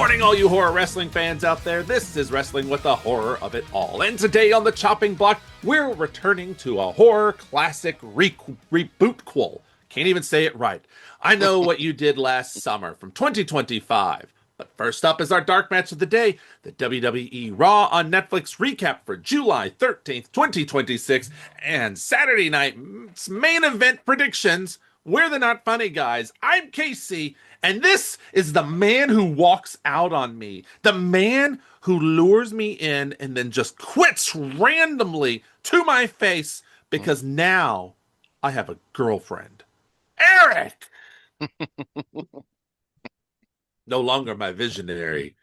morning, all you horror wrestling fans out there. This is Wrestling with the Horror of It All. And today on the chopping block, we're returning to a horror classic reboot-quel. Can't even say it right. I Know What You Did Last Summer from 2025. But first up is our dark match of the day, the WWE Raw on Netflix recap for July 13th, 2026, and Saturday Night's Main Event predictions. We're the Not Funny Guys. I'm Casey, and this is the man who walks out on me. The man who lures me in and then just quits randomly to my face because now I have a girlfriend. Eric! No longer my visionary.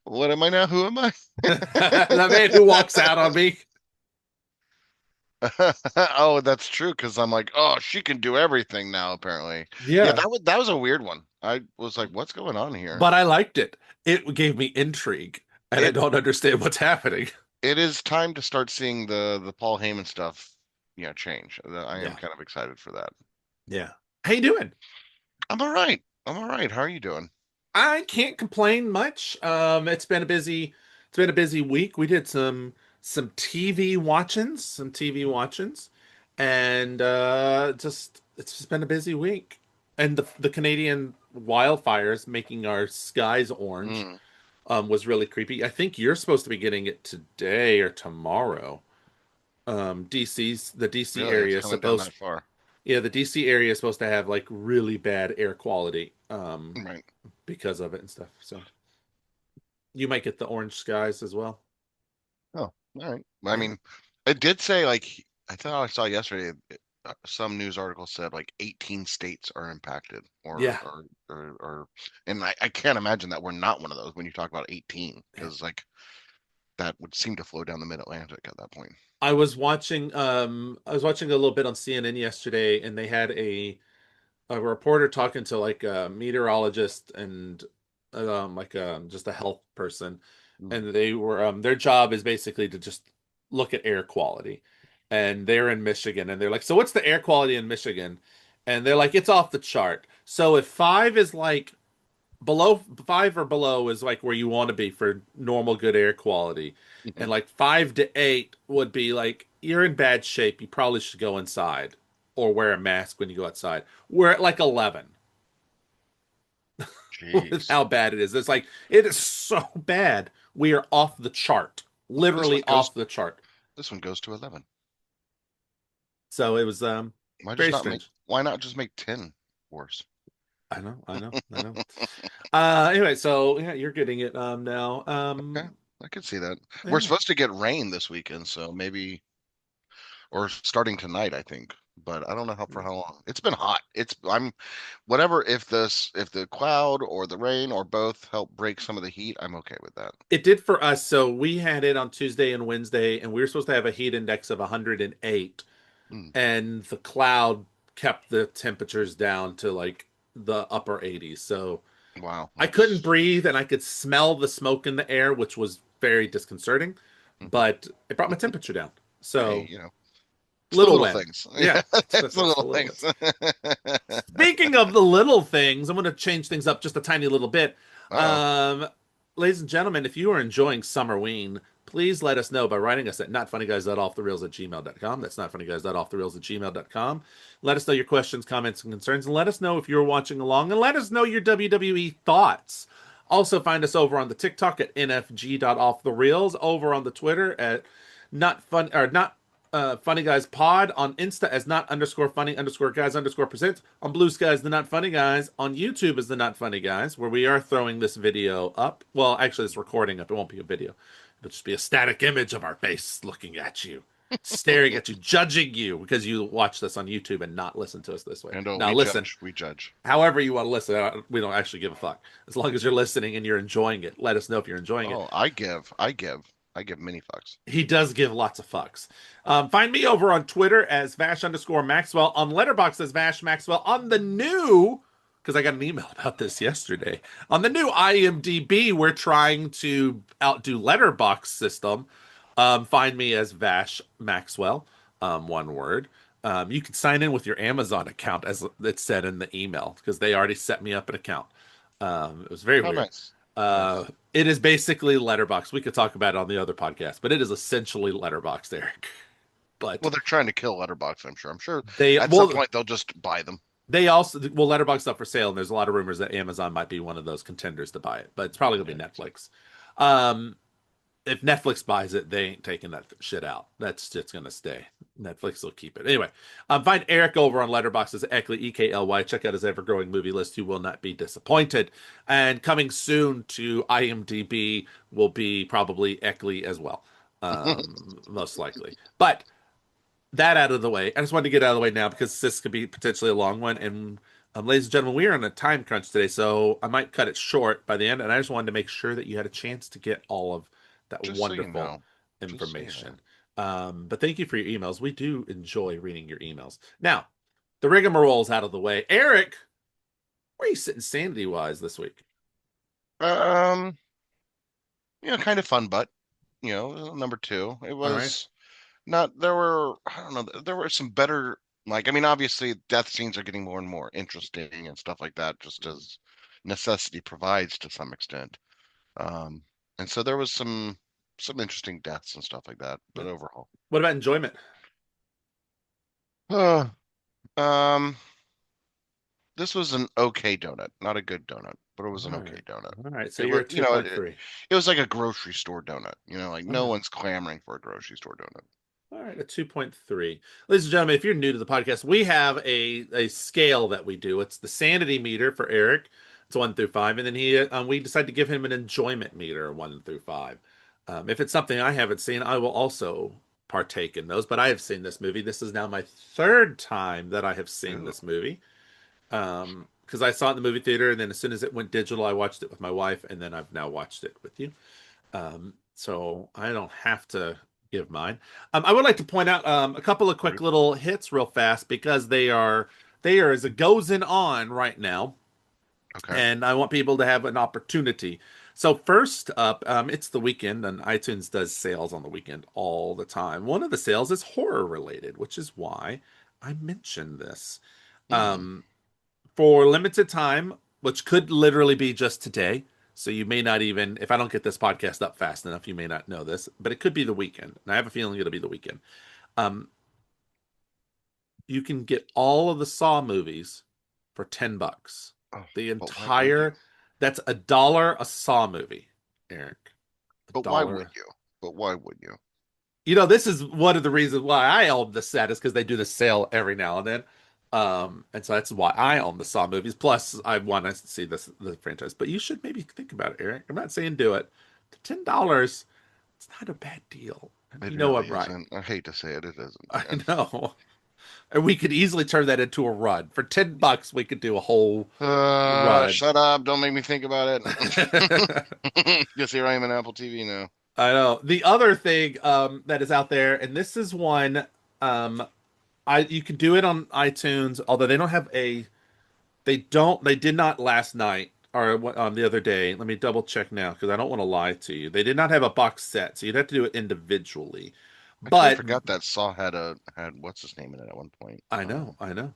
What am I now? Who am I? The man who walks out on me. Oh, that's true. Because I'm like, oh, she can do everything now. Apparently, Yeah. That was a weird one. I was like, what's going on here? But I liked it. It gave me intrigue, and I don't understand what's happening. It is time to start seeing the Paul Heyman stuff, change. I am kind of excited for that. Yeah. How you doing? I'm all right. How are you doing? I can't complain much. It's been a busy week. We did some TV watchings, and it's just been a busy week. And the Canadian wildfires making our skies orange was really creepy. I think you're supposed to be getting it today or tomorrow. The DC Really? area It's is coming down supposed that far. Yeah, the DC area is supposed to have like really bad air quality Right. because of it and stuff. So you might get the orange skies as well. Oh, all right. I mean, it did say like I thought I saw yesterday. Some news article said like 18 states are impacted, Yeah. and I can't imagine that we're not one of those when you talk about 18, because like that would seem to flow down the Mid-Atlantic at that point. I was watching a little bit on CNN yesterday, and they had a reporter talking to like a meteorologist and just a health person, and they were their job is basically to just look at air quality, and they're in Michigan, and they're like, so what's the air quality in Michigan? And they're like, it's off the chart. So if five is like below, five or below is like where you want to be for normal good air quality, and like 5 to 8 would be like you're in bad shape, you probably should go inside or wear a mask when you go outside. We're at like 11 with Jeez. how bad it is. It's like it is so bad. We are off the chart, literally off the chart. This one goes to 11. So it was very strange. Why not just make 10 worse? I know. Anyway, so yeah, you're getting it now. Okay, I could see that. Yeah. We're supposed to get rain this weekend, so maybe, or starting tonight, I think. But I don't know for how long. It's been hot. Whatever. If the cloud or the rain or both help break some of the heat, I'm okay with that. It did for us. So we had it on Tuesday and Wednesday, and we were supposed to have a heat index of 108, and the cloud kept the temperatures down to like the upper 80s. So wow, I couldn't breathe, and I could smell the smoke in the air, which was very disconcerting. But it brought my temperature down. So hey, little things. Yeah, it's the little things. Speaking of the little things, I'm going to change things up just a tiny little bit. Ladies and gentlemen, if you are enjoying Summerween, please let us know by writing us at notfunnyguys.offthereels@gmail.com. That's notfunnyguys.offthereels@gmail.com. Let us know your questions, comments, and concerns, and let us know if you're watching along, and let us know your WWE thoughts. Also, find us over on the TikTok at nfg.offthereels, over on the Twitter at Funny Guys Pod, on Insta as not_funny_guys_presents, on Blusky as the Not Funny Guys, on YouTube as the Not Funny Guys, where we are throwing this video up. Well, actually, it's recording up. It won't be a video. It'll just be a static image of our face looking at you, staring at you, judging you, because you watch this on YouTube and not listen to us this way. And now, listen. We judge. However you want to listen, we don't actually give a fuck. As long as you're listening and you're enjoying it, let us know if you're enjoying it. I give many fucks. He does give lots of fucks. Find me over on Twitter as Vash_Maxwell, on Letterboxd as VashMaxwell, on the new, because I got an email about this yesterday, on the new IMDb, we're trying to outdo Letterboxd system. Find me as VashMaxwell, one word. You can sign in with your Amazon account, as it said in the email, because they already set me up an account. It was very Oh, weird. nice. Uh, Nice. it is basically Letterboxd. We could talk about it on the other podcast, but it is essentially Letterboxd, Eric. But Well, they're trying to kill Letterboxd, I'm sure. I'm sure they at some well point they'll just buy them. they also well Letterboxd up for sale, and there's a lot of rumors that Amazon might be one of those contenders to buy it, but it's probably gonna Yeah. be Netflix. Um, if Netflix buys it, they ain't taking that shit out. That's just gonna stay. Netflix will keep it. Anyway, find Eric over on Letterboxd as Ekly, Ekly. Check out his ever-growing movie list. You will not be disappointed. And coming soon to IMDb will be probably Ekly as well, most likely. But that out of the way, I just wanted to get out of the way now because this could be potentially a long one. And ladies and gentlemen, we are on a time crunch today, so I might cut it short by the end. And I just wanted to make sure that you had a chance to get all of that Just so you wonderful know. Just so you know. information. But thank you for your emails. We do enjoy reading your emails. Now, the rigmarole's out of the way. Eric, where are you sitting sanity wise this week? Um, kind of fun, but number two. It All right. was not there were I don't know, there were some better, like, I mean, obviously death scenes are getting more and more interesting and stuff like that, just as necessity provides to some extent. Um, and so there was some interesting deaths and stuff like that, but overall. What about enjoyment? Uh, um, this was an okay donut, not a good donut, but it was All an okay right. donut. All right. So It you're was, at 2.3. it was like a grocery store donut, like All no right. one's clamoring for a grocery store donut. All right, a 2.3. Ladies and gentlemen, if you're new to the podcast, we have a scale that we do. It's the sanity meter for Eric. It's 1 through 5. And then we decide to give him an enjoyment meter, 1 through 5. If it's something I haven't seen, I will also partake in those. But I have seen this movie. This is now my third time that I have seen Ew. this movie. Because I saw it in the movie theater, and then as soon as it went digital, I watched it with my wife, and then I've now watched it with you. So I don't have to give mine. I would like to point out a couple of quick Rude. little hits real fast because they are as it goes in on right now, Okay. and I want people to have an opportunity. So first up, it's the weekend, and iTunes does sales on the weekend all the time. One of the sales is horror related, which is why I mentioned this. Hmm. Um, for limited time, which could literally be just today. So you may not even, if I don't get this podcast up fast enough, you may not know this, but it could be the weekend. And I have a feeling it'll be the weekend. Um, you can get all of the Saw movies for $10. Oh, The but why would you? entire, that's $1 a Saw movie, Eric. A But why would dollar. you? But why would you? This is one of the reasons why I own the set is because they do the sale every now and then. And so that's why I own the Saw movies. Plus, I want to see the franchise. But you should maybe think about it, Eric. I'm not saying do it. $10, it's not a bad deal. And It you know really I'm right. isn't. I hate to say it, it isn't, I man. know. And we could easily turn that into a run. For $10, we could do a whole run. Shut up. Don't make me think about I it. Guess here I am in Apple TV now. know. The other thing that is out there, and this is one um you can do it on iTunes, although they did not last night or the other day. Let me double check now because I don't want to lie to you. They did not have a box set, so you'd have to do it individually. I kind of But forgot that Saw had what's his name in it at one point. I know, I know.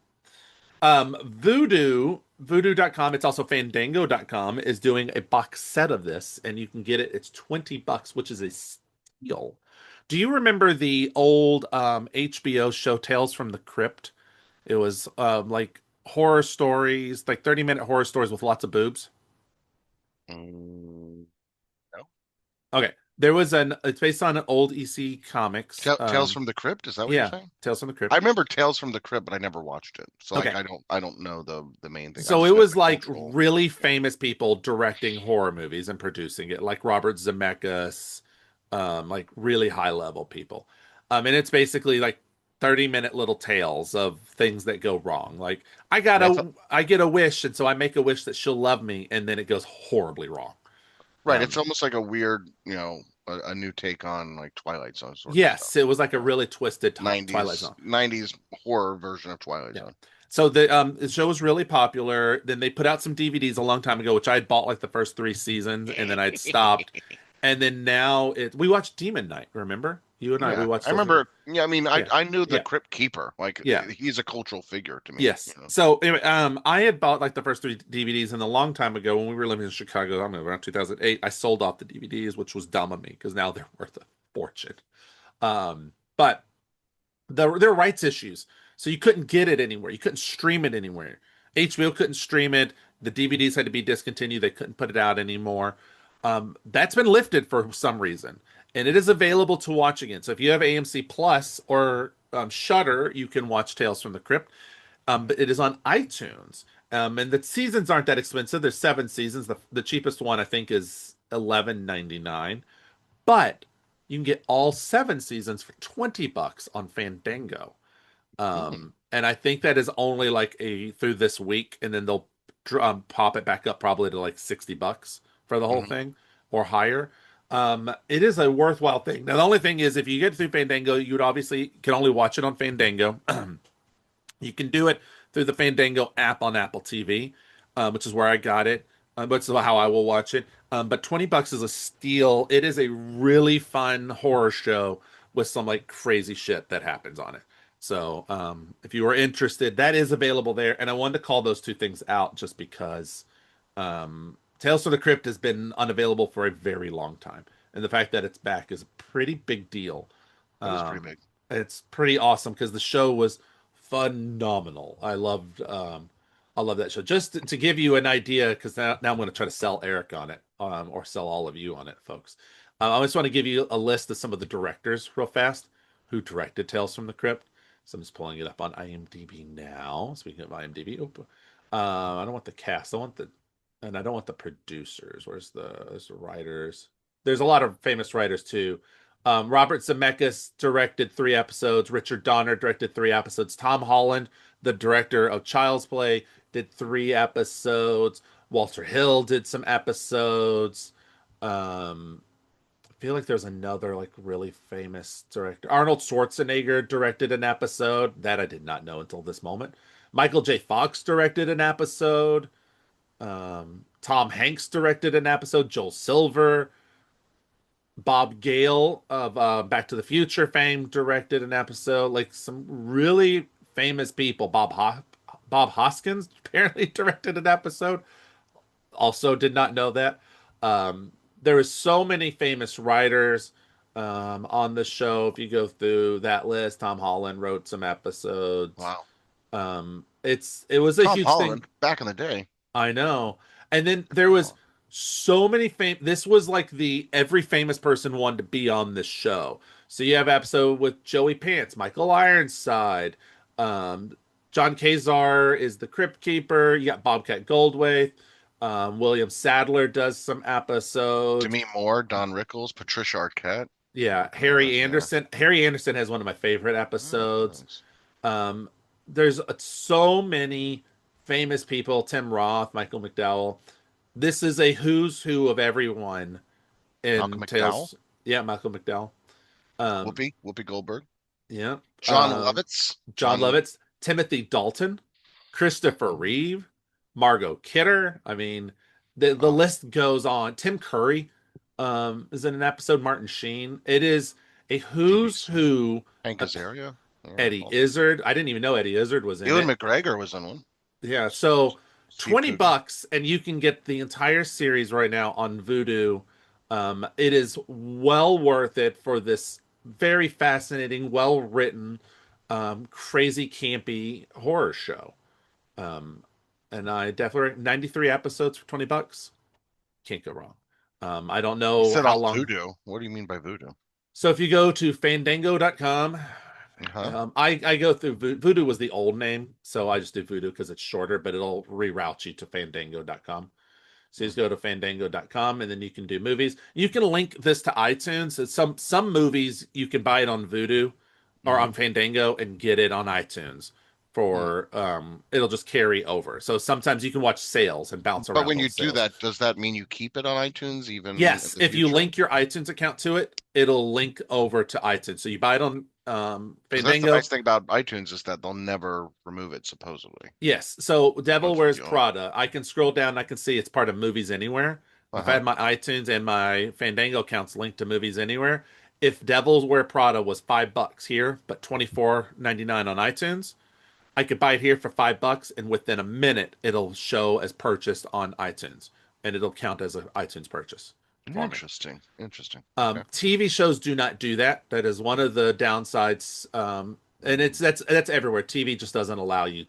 Voodoo.com, it's also Fandango.com, is doing a box set of this, and you can get it. It's $20, which is a steal. Do you remember the old HBO show Tales from the Crypt? It was like horror stories, like 30-minute horror stories with lots of boobs. Mm, no. Okay. It's based on old EC comics. Tales from the Crypt, is that what you're Yeah, saying? Tales from the I Crypt. remember Tales from the Crypt, but I never watched it. So like Okay. I don't know the main thing. I So it just know was the like cultural. really famous people directing horror movies and producing it, like Robert Zemeckis, like really high level people. And it's basically like 30-minute little tales of things that go wrong. Like Yeah, I thought, I get a wish, and so I make a wish that she'll love me, and then it goes horribly wrong. right. It's Um, almost like a weird, a new take on like Twilight Zone sort of stuff. yes, it was like a Uh, really twisted Twilight 90s Zone. 90s horror version of Twilight Yeah. Zone. So the show was really popular. Then they put out some DVDs a long time ago, which I had bought like the first 3 seasons, and then I'd stopped. And then now we watched Demon Knight, remember? You and I, we Yeah, watched I those. remember. Yeah, I mean, Yeah. I knew the Yeah. Crypt Keeper. Like Yeah. he's a cultural figure to me. Yes. So anyway, I had bought like the first three DVDs, and a long time ago when we were living in Chicago, I don't know, around 2008, I sold off the DVDs, which was dumb of me because now they're worth a fortune. But there were rights issues, so you couldn't get it anywhere. You couldn't stream it anywhere. HBO couldn't stream it. The DVDs had to be discontinued. They couldn't put it out anymore. That's been lifted for some reason, and it is available to watch again. So if you have AMC Plus or Shudder, you can watch Tales from the Crypt. But it is on iTunes. And the seasons aren't that expensive. There's 7 seasons. The cheapest one I think is 11.99. But you can get all 7 seasons for $20 on Fandango. And I think that is only like a through this week, and then they'll pop it back up probably to like $60 for the whole Mhm. thing or higher. It is a worthwhile thing. Now the only thing is, if you get through Fandango, you would obviously can only watch it on Fandango. You can do it through the Fandango app on Apple TV, which is where I got it. But it's how I will watch it. But $20 is a steal. It is a really fun horror show with some like crazy shit that happens on it. So if you are interested, that is available there. And I wanted to call those two things out just because Tales from the Crypt has been unavailable for a very long time. And the fact that it's back is a pretty big deal. That is pretty Um, big. it's pretty awesome because the show was phenomenal. I love that show. Just to give you an idea, because now I'm going to try to sell Eric on it, or sell all of you on it, folks. I just want to give you a list of some of the directors real fast who directed Tales from the Crypt. So I'm just pulling it up on IMDb now. Speaking of IMDb, I don't want the cast. I don't want the producers. There's the writers? There's a lot of famous writers too. Robert Zemeckis directed 3 episodes. Richard Donner directed 3 episodes. Tom Holland, the director of Child's Play, did 3 episodes. Walter Hill did some episodes. I feel like there's another like really famous director. Arnold Schwarzenegger directed an episode that I did not know until this moment. Michael J. Fox directed an episode. Tom Hanks directed an episode. Joel Silver, Bob Gale of Back to the Future fame directed an episode. Like some really famous people. Bob Hoskins apparently directed an episode. Also, did not know that. There is so many famous writers on the show. If you go through that list, Tom Holland wrote some episodes. Wow. It was a Tom huge thing. Holland back in the day. I know. And then there was Oh, so many this was like the every famous person wanted to be on this show. So you have episode with Joey Pants, Michael Ironside, John Kazar is the Crypt Keeper. You got Bobcat Goldthwait. William Sadler does some episodes. Demi Moore, Don Rickles, Patricia Arquette. Yeah, Harry Yeah. Anderson. Harry Anderson has one of my favorite Oh, episodes. nice. Um, there's so many famous people. Tim Roth, Michael McDowell. This is a who's who of everyone in Malcolm McDowell, Tales. Yeah, Michael McDowell. Um, Whoopi Goldberg, yeah. John Lovitz, John Lovitz, Timothy Dalton, Christopher oh, Reeve, Margot Kidder. I mean, the wow, list goes on. Tim Curry is in an episode. Martin Sheen. It is a who's BBC, who. Hank Uh, Azaria, yeah, Eddie Izzard. I didn't even know Eddie Izzard was in Ewan it. McGregor was in one. Yeah, so Steve 20 Coogan. bucks and you can get the entire series right now on Vudu. It is well worth it for this very fascinating, well written, crazy campy horror show. Um, and I definitely 93 episodes for $20. Can't go wrong. I don't You know said how on long. Voodoo. What do you mean by Voodoo? So if you go to fandango.com, Huh? I go through Voodoo was the old name, so I just do Voodoo because it's shorter, but it'll reroute you to fandango.com. So you just go to fandango.com and then you can do movies. You can link this to iTunes. Some movies you can buy it on Voodoo or Mm-hmm. on Fandango and get it on iTunes for it'll just carry over. So sometimes you can watch sales and bounce But around when on you do sales. that, does that mean you keep it on iTunes even in Yes, the if you future? link your iTunes account to it, it'll link over to iTunes. So you buy it on Because that's the Fandango. nice thing about iTunes is that they'll never remove it, supposedly, Yes. So Devil once you Wears do it. Prada. I can scroll down. I can see it's part of Movies Anywhere. If I Uh-huh. had my iTunes and my Fandango accounts linked to Movies Anywhere, if Devil's Wear Prada was $5 here, but 24.99 on iTunes, I could buy it here for $5, and within a minute, it'll show as purchased on iTunes, and it'll count as an iTunes purchase for me. Interesting. Interesting. Okay. TV shows do not do that. That is one of the downsides, and Mm, that's everywhere. TV just doesn't allow you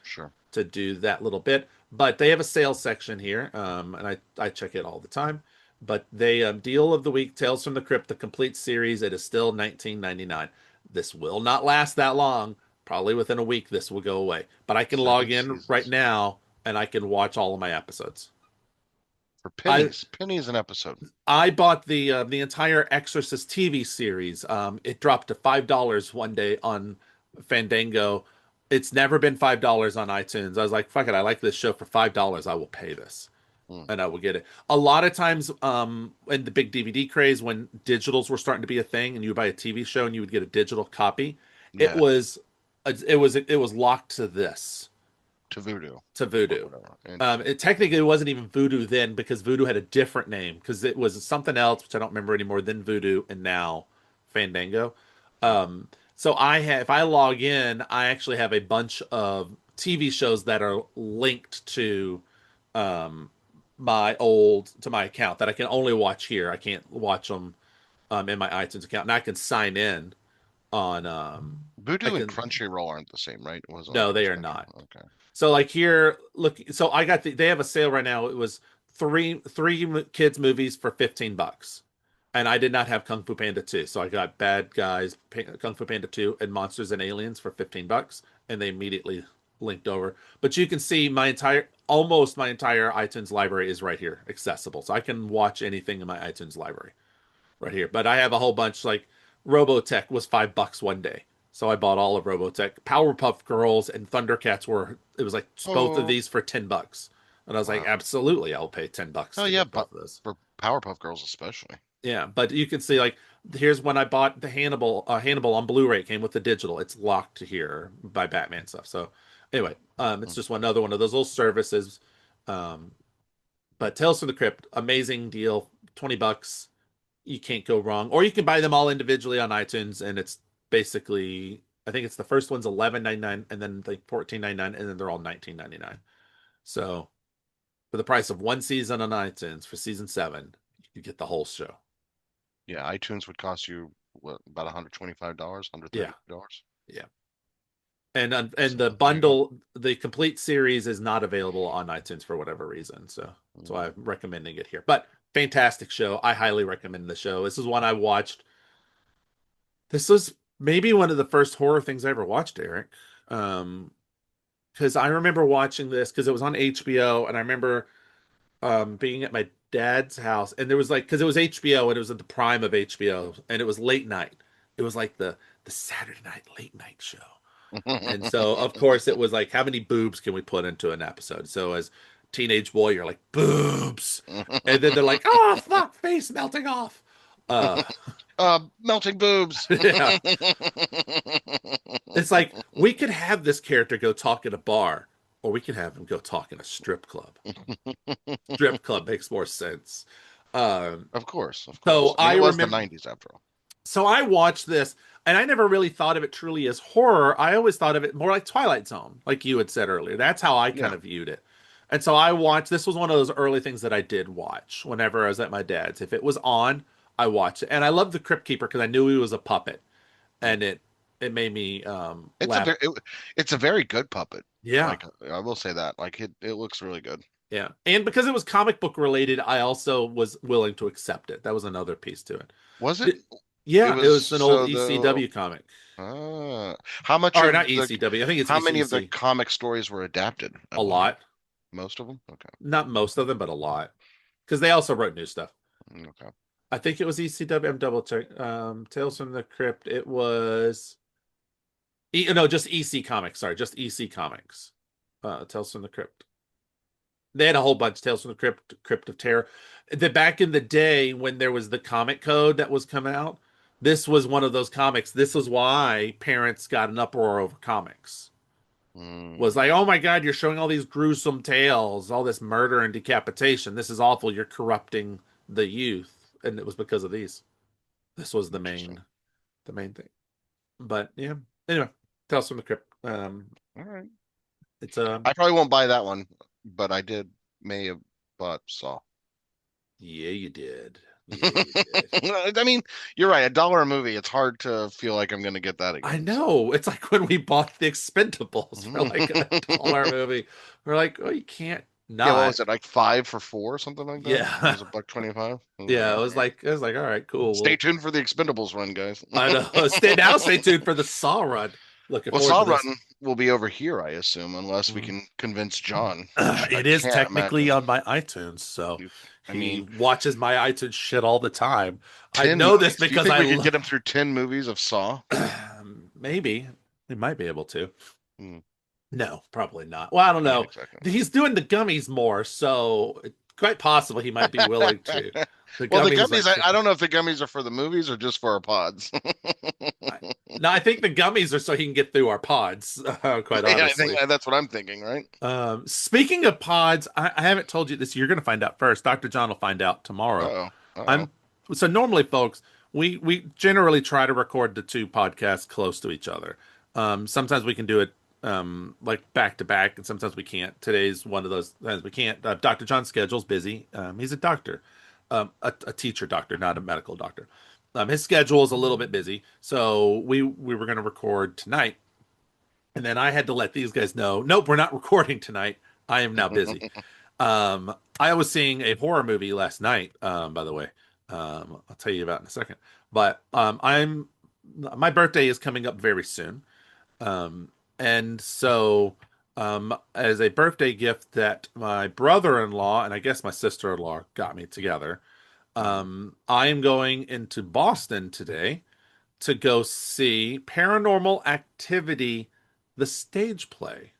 sure. to do that little bit. But they have a sales section here, and I check it all the time. But they deal of the week, Tales from the Crypt, the complete series. It is still 19.99. This will not last that long. Probably within a week, this will go away. But I can log Seven in right seasons. now and I can watch all of my episodes. For I pennies. Pennies an episode. I bought the entire Exorcist TV series. It dropped to $5 one day on Fandango. It's never been $5 on iTunes. I was like, fuck it, I like this show for $5. I will pay this. Mm, And I will get it. A lot of times, in the big DVD craze, when digitals were starting to be a thing, and you would buy a TV show and you would get a digital copy, it yeah. was it was locked to this To Voodoo to or Voodoo. whatever. Interesting. It technically wasn't even Voodoo then because Voodoo had a different name because it was something else which I don't remember anymore. Then Voodoo and now Fandango. Mm, So I have if I log in, I actually have a bunch of TV shows that are linked um, my account that I can only watch here. I can't watch them in my iTunes account, and I can sign in on I Voodoo and can Crunchyroll aren't the same, right? It wasn't like no, it was they are Crunchyroll. not. Okay. So like here, look. So I got they have a sale right now. It was three kids movies for $15, and I did not have Kung Fu Panda 2, so I got Bad Guys, Kung Fu Panda 2, and Monsters and Aliens for $15, and they immediately linked over. But you can see almost my entire iTunes library is right here, accessible, so I can watch anything in my iTunes library right here. But I have a whole bunch like Robotech was $5 one day. So I bought all of Robotech. Powerpuff Girls and Thundercats were it was like both of Oh, these for $10. And I was like, wow. absolutely, I'll pay $10 Oh to yeah, get but both of those. for Powerpuff Girls especially. Yeah, but you can see like here's when I bought the Hannibal on Blu-ray. It came with the digital. It's locked to here by Batman stuff. So anyway, it's Mm, just another one of those little services. Um, but Tales from the Crypt, amazing deal, $20. You can't go wrong. Or you can buy them all individually on iTunes, and it's basically I think it's the first one's 11.99, and then like 14.99, and then they're all 19.99. So for the price of one season on iTunes for season 7, you get the whole show. yeah, iTunes would cost you what, about $125, Yeah, $130. yeah. And So the there you go. bundle, the complete series is not available on iTunes for whatever reason. So Mm. I'm recommending it here. But fantastic show. I highly recommend the show. This is one I watched. This was maybe one of the first horror things I ever watched, Eric. Um, because I remember watching this because it was on HBO, and I remember being at my dad's house, and there was like because it was HBO and it was at the prime of HBO, and it was late night. It was like the Saturday night late night show. And so, of course, it was like, how many boobs can we put into an episode? So, as teenage boy, you're like, boobs. And then they're like, oh, fuck, face melting off. Uh, Melting boobs. yeah. It's like, we could have this character go talk at a bar, or we could have him go talk in a strip club. Strip club makes more sense. Um, Of course, of so course. I mean, I it was the remember, 90s after all. so I watched this, and I never really thought of it truly as horror. I always thought of it more like Twilight Zone, like you had said earlier. That's how I kind Yeah. of viewed it. And so I watched, this was one of those early things that I did watch whenever I was at my dad's. If it was on, I watched it. And I loved the Crypt Keeper because I knew he was a puppet, and it made me It's a laugh. it's a very good puppet. Yeah. Like I will say that. Like it looks really good. Yeah. And because it was comic book related, I also was willing to accept it. That was another piece to it. Was it? Th- It Yeah, it was was an old so the ECW comic. how much Or not of the ECW. I think it's how many of the ECC. comic stories were adapted, I A wonder. lot. Most of them? Okay. Not most of them, but a lot. Because they also wrote new stuff. Okay. I think it was ECW. I'm double check. Tales from the Crypt. It was no, just EC Comics. Sorry, just EC Comics. Tales from the Crypt. They had a whole bunch. Tales from the Crypt, Crypt of Terror. Back in the day when there was the comic code that was coming out, this was one of those comics. This was why parents got an uproar over comics Was Mm, like, oh my God, you're showing all these gruesome tales, all this murder and decapitation. This is awful. You're corrupting the youth. And it was because of these. This was interesting. the main thing. But yeah. Anyway, Tales from the Crypt. All right. It's I probably won't buy that one, but I did may have bought Saw. yeah, you did. Yeah, you did. I mean, you're right. $1 a movie. It's hard to feel like I'm going to get that I again. So, know. It's like when we bought the Expendables for like $1 movie. We're like, oh, you can't yeah, what not. was it like 5 for 4, something like that? It Yeah. was $1.25. I was like, Yeah, all right. it was like, all right, cool. Stay Well, tuned for the Expendables run, guys. I know. Stay tuned for the Saw run. Looking Well, forward Saw to this. Run will be over here, I assume, unless we Mm. can convince John, which I It is can't technically imagine. on my iTunes, so I he mean, watches my iTunes shit all the time. I 10 know this movies. Do you because think we could get him through 10 movies of Saw? maybe we might be able to. Hmm. No, probably not. Well, I don't Yeah, know. exactly. He's doing the gummies more, so it's quite possible he might be willing to. The Well, the gummies gummies, like I 50. don't know if the gummies are for the movies or just for our pods. I, no, I think the gummies are so he can get through our pods, quite Yeah, I think honestly. that's what I'm thinking, right? Speaking of pods, I haven't told you this. You're going to find out first. Dr. John will find out tomorrow. Uh-oh. Uh-oh. I'm so normally, folks, we generally try to record the two podcasts close to each other. Sometimes we can do it like back to back, and sometimes we can't. Today's one of those times we can't. Dr. John's schedule's busy. He's a doctor, a teacher doctor, not a medical doctor. His schedule is a little bit busy, so we were going to record tonight, and then I had to let these guys know, nope, we're not recording tonight. I am now busy. I was seeing a horror movie last night, by the way. I'll tell you about in a second. But I'm my birthday is coming up very soon. And so as a birthday gift that my brother-in-law and I guess my sister-in-law got me together, I am going into Boston today to go see Paranormal Activity, the stage play.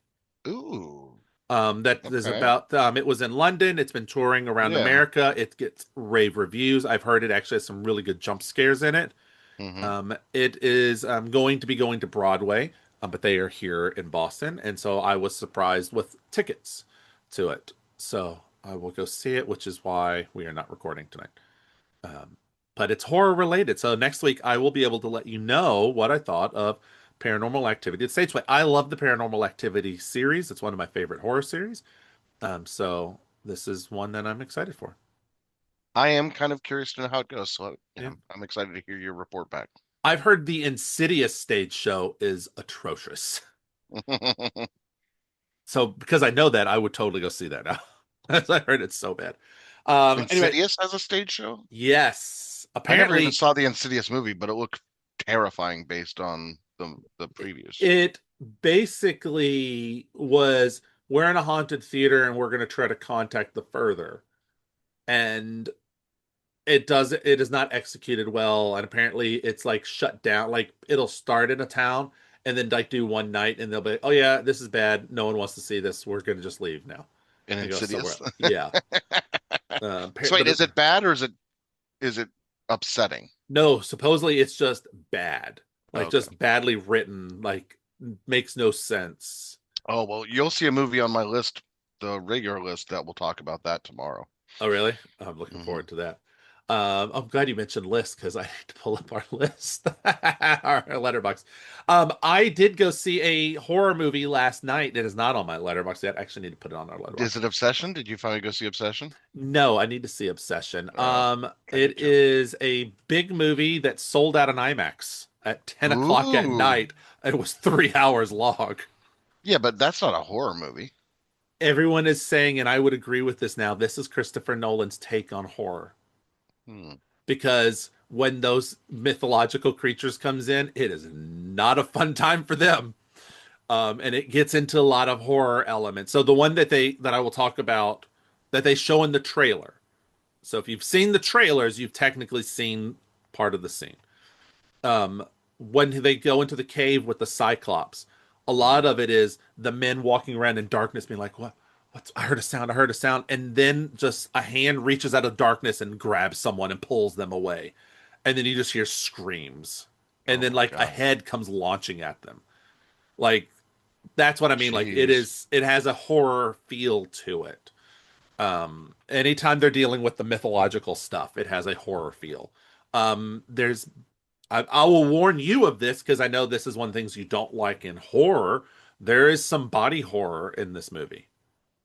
Ooh. That is Okay. about it was in London. It's been touring around Yeah. America. It gets rave reviews. I've heard it actually has some really good jump scares in it. Hmm. It is going to be going to Broadway, but they are here in Boston, and so I was surprised with tickets to it. So I will go see it, which is why we are not recording tonight. Um, but it's horror related. So next week I will be able to let you know what I thought of Paranormal Activity at Stage Play. I love the Paranormal Activity series. It's one of my favorite horror series. So this is one that I'm excited for. I am kind of curious to know how it goes, so yeah, Yeah. I'm excited to hear your report back. I've heard the Insidious stage show is atrocious. So because I know that, I would totally go see that now. I heard it's so bad. Anyway, Insidious has a stage show? yes. I never even Apparently saw the Insidious movie, but it looked terrifying based on the previews. it basically was we're in a haunted theater and we're going to try to contact the further. And it is not executed well, and apparently it's like shut down. Like it'll start in a town and then like do one night and they'll be, oh yeah, this is bad, no one wants to see this, we're gonna just leave now In and go somewhere Insidious. else. Yeah. So wait, But is it bad or is it upsetting? no, supposedly it's just bad, like Okay. just badly written, like makes no sense. Oh, well, you'll see a movie on my list, the regular list, that will talk about that tomorrow. Oh, really? I'm looking Hmm. forward to that. I'm glad you mentioned list because I need to pull up our list, our letterbox. I did go see a horror movie last night. It is not on my letterbox yet. I actually need to put it on our Is letterbox. it Obsession? Did you finally go see Obsession? No, I need to see Obsession. I need It to. is a big movie that sold out an IMAX at 10 o'clock at Ooh. night. It was 3 hours long. Yeah, but that's not a horror movie. Everyone is saying, and I would agree with this now, this is Christopher Nolan's take on horror. Hmm. Because when those mythological creatures comes in, it is not a fun time for them. And it gets into a lot of horror elements. So the one that I will talk about that they show in the trailer. So if you've seen the trailers, you've technically seen part of the scene. When they go into the cave with the Cyclops, a lot of it is the men walking around in darkness, being like, "What? What's? I heard a sound. I heard a sound," and then just a hand reaches out of darkness and grabs someone and pulls them away, and then you just hear screams, and Oh then my like a God. head comes launching at them, like. That's what I mean. Like Jeez. it has a horror feel to it. Anytime they're dealing with the mythological stuff, it has a horror feel. There's I will warn you of this because I know this is one of the things you don't like in horror. There is some body horror in this movie.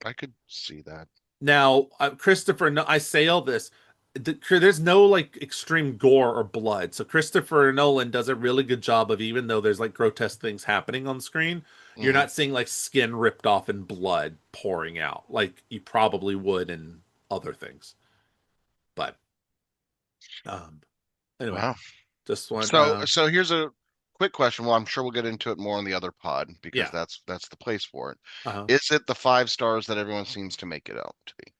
I could see that. Now, Christopher, no, I say all this. There's no like extreme gore or blood. So Christopher Nolan does a really good job of, even though there's like grotesque things happening on screen, you're Hmm. not seeing like skin ripped off and blood pouring out like you probably would in other things. But um anyway, Wow. just one So here's a quick question. Well, I'm sure we'll get into it more on the other pod because yeah. that's the place for it. Uh-huh. Is it the 5 stars that everyone seems to make it out to be?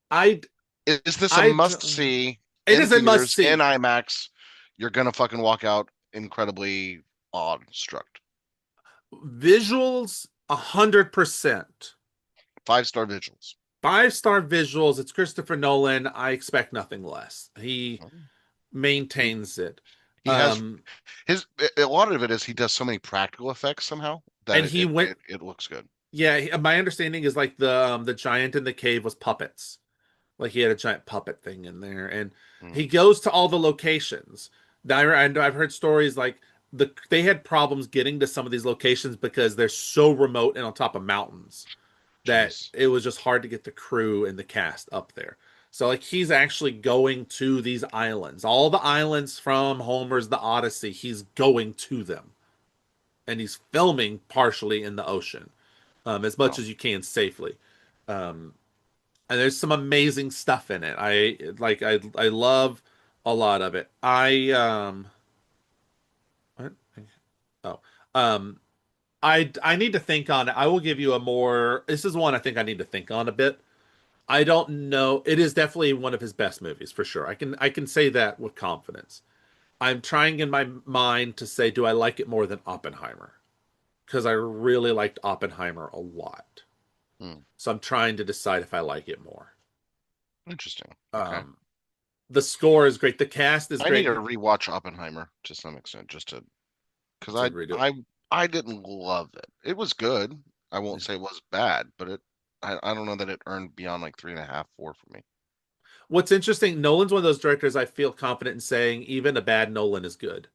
I Is this a I must don't- see it in is a must theaters in see. IMAX? You're gonna fucking walk out incredibly awe-struck. Visuals 100%. 5 star visuals. 5-star visuals. It's Christopher Nolan. I expect nothing less. He He maintains it. he has Um, his a lot of it is he does so many practical effects somehow that and it he it, went. it, it looks good. Yeah, my understanding is like the giant in the cave was puppets. Like he had a giant puppet thing in there, and he Mm, goes to all the locations. And I've heard stories like they had problems getting to some of these locations because they're so remote and on top of mountains that jeez. it was just hard to get the crew and the cast up there. So like he's actually going to these islands, all the islands from Homer's The Odyssey. He's going to them, and he's filming partially in the ocean, as much Wow. as you can safely. Um, and there's some amazing stuff in it. I love a lot of it. What? Oh um I need to think on it. I will give you a more. This is one I think I need to think on a bit. I don't know. It is definitely one of his best movies for sure. I can say that with confidence. I'm trying in my mind to say, do I like it more than Oppenheimer? Because I really liked Oppenheimer a lot. Hmm. So I'm trying to decide if I like it more. Interesting. Okay. Um, the score is great. The cast is I need to great. rewatch Oppenheimer to some extent just to because To redo it. I didn't love it. It was good. I won't Yeah. say it was bad, but I don't know that it earned beyond like 3.5, 4 for me. What's interesting, Nolan's one of those directors I feel confident in saying even a bad Nolan is good.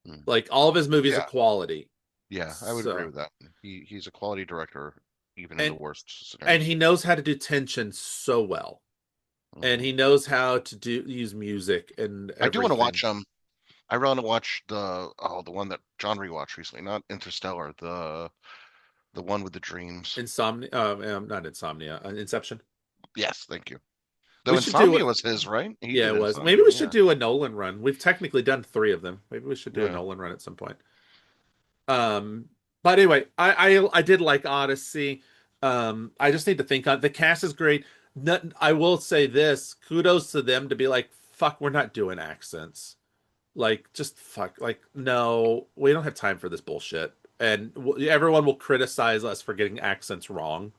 Hmm. Like all of his movies are Yeah, quality. yeah, I would agree So with that. He's a quality director even in the and worst and scenarios. he knows how to do tension so well. And Hmm. he knows how to use music and I do want to everything. watch I want to watch the one that John rewatched recently, not Interstellar, the one with the dreams. Insomnia, not Insomnia, Inception. Yes, thank you. We Though should do Insomnia it. was his, right? He Yeah, did it was. Maybe Insomnia. we should Yeah. do a Nolan run. We've technically done three of them. Maybe we should do a Yeah. Nolan run at some point. Um, but anyway, I did like Odyssey. I just need to think on the cast is great. I will say this: kudos to them to be like, fuck, we're not doing accents. Like, just fuck. Like, no, we don't have time for this bullshit. And everyone will criticize us for getting accents wrong,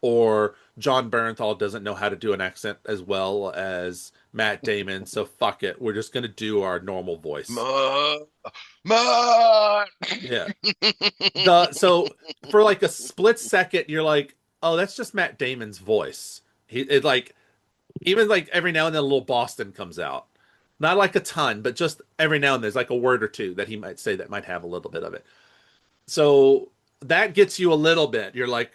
or John Bernthal doesn't know how to do an accent as well as Matt Damon. So fuck it, we're just gonna do our normal voice. Ma, ma. Yeah. The so for like a split second, you're like, oh, that's just Matt Damon's voice. Like even like every now and then a little Boston comes out. Not like a ton, but just every now and then there's like a word or two that he might say that might have a little bit of it. So that gets you a little bit. You're like,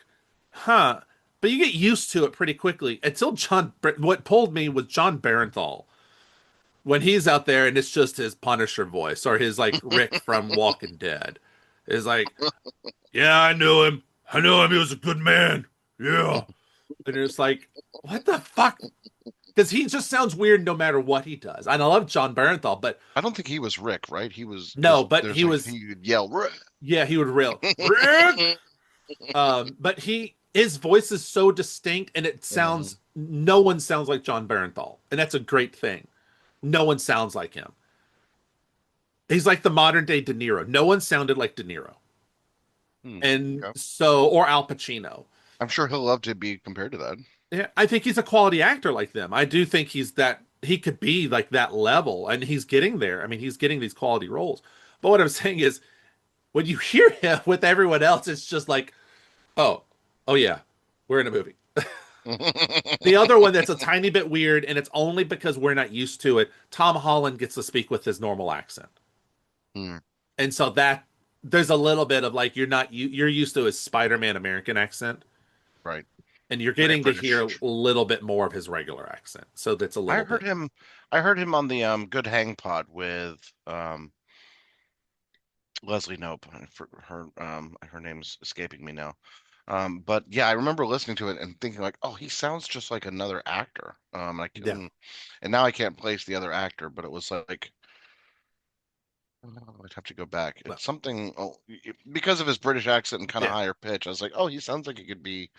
huh. But you get used to it pretty quickly until what pulled me was John Barenthal when he's out there and it's just his Punisher voice or his like Rick from Walking Dead. Is like, yeah, I knew him. I knew him. He was a good man. Yeah. And it's like, what the fuck? Because he just sounds weird no matter what he does. And I love John Barenthal, but I don't think he was Rick, right? He was no, but there's he like was, he would yell Rick. yeah, he would rail Rick. But his voice is so distinct, and it Mhm. sounds no one sounds like John Barenthal, and that's a great thing. No one sounds like him. He's like the modern day De Niro. No one sounded like De Niro, Hmm. and Okay. so or Al Pacino. I'm sure he'll love to be compared to that. Yeah, I think he's a quality actor like them. I do think he could be like that level, and he's getting there. I mean, he's getting these quality roles. But what I'm saying is, when you hear him with everyone else, it's just like, oh, oh yeah, we're in a movie. The other one that's a tiny bit weird, and it's only because we're not used to it. Tom Holland gets to speak with his normal accent, Hmm, and so that there's a little bit of like you're used to his Spider-Man American accent, right. and you're Very getting to hear British. a little bit more of his regular accent. So that's a I little heard bit. him I heard him on the Good Hang Pod with Leslie Knope. For her name's escaping me now. But yeah, I remember listening to it and thinking like, oh, he sounds just like another actor. Yeah, And now I can't place the other actor, but it was like, oh, I'd have to go back. well, It's something, because of his British accent and kind of yeah. higher pitch. I was like, oh, he sounds like he could be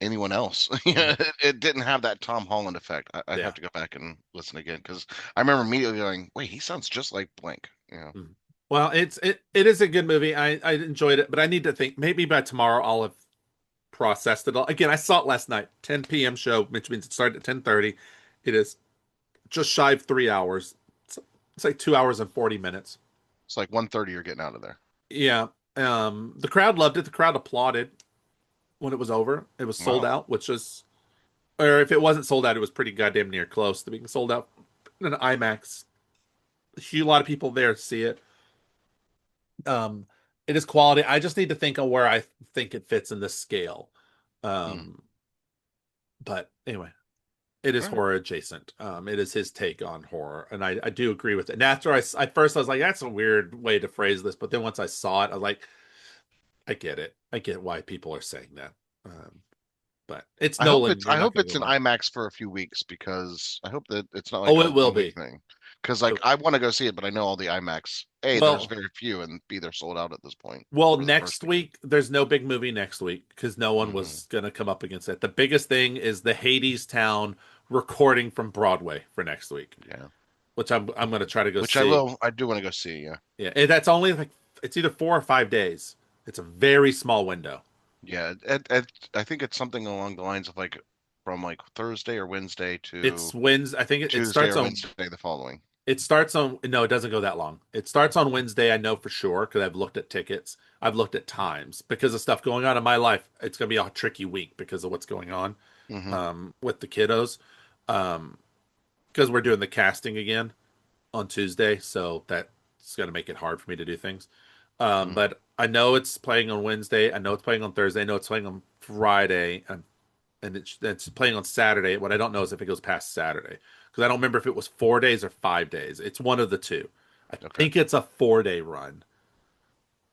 anyone else. Mhm. Yeah, it didn't have that Tom Holland effect. I'd have Yeah. to go back and listen again because I remember immediately going, wait, he sounds just like blank. Yeah. Mhm. Well, it is a good movie. I enjoyed it, but I need to think maybe by tomorrow I'll have processed it all. Again, I saw it last night, 10 p.m. show, which means it started at 10:30. It is just shy of 3 hours. It's like 2 hours and 40 minutes. It's like 1:30 you're getting out of there. Yeah. The crowd loved it. The crowd applauded when it was over. It was sold Wow. out, which was, or if it wasn't sold out, it was pretty goddamn near close to being sold out in an IMAX. A lot of people there to see it. Um, it is quality. I just need to think on where I think it fits in the scale. Hmm. Um, but anyway, it is All right. horror adjacent. It is his take on horror, and I do agree with it. And after at first I was like, that's a weird way to phrase this, but then once I saw it, I was like, I get it. I get why people are saying that. Um, but it's Nolan. You're I not hope going to it's go an wrong. IMAX for a few weeks because I hope that it's not like Oh, a it will 1 week be. thing. Because like I want to go see it, but I know all the IMAX. A, there's Well, very few, and B, they're sold out at this point well, for the first next weekend. week there's no big movie next week because no one Hmm. was going to come up against it. The biggest thing is the Hades Town recording from Broadway for next week, Yeah. which I'm going to try to go Which see. I do want to go see. Yeah. Yeah, that's only like it's either 4 or 5 days. It's a very small window. Yeah. I think it's something along the lines of like from like Thursday or Wednesday It's to Wednesday. I think it Tuesday starts or on. Wednesday the following. It starts on. No, it doesn't go that long. It starts on Wednesday. I know for sure because I've looked at tickets. I've looked at times because of stuff going on in my life. It's gonna be a tricky week because of what's going on Hmm. with the kiddos. Um, because we're doing the casting again on Tuesday, so that's gonna make it hard for me to do things. Hmm. But I know it's playing on Wednesday. I know it's playing on Thursday. I know it's playing on Friday, and it's playing on Saturday. What I don't know is if it goes past Saturday because I don't remember if it was 4 days or 5 days. It's one of the two. I Okay. think it's a 4 day run.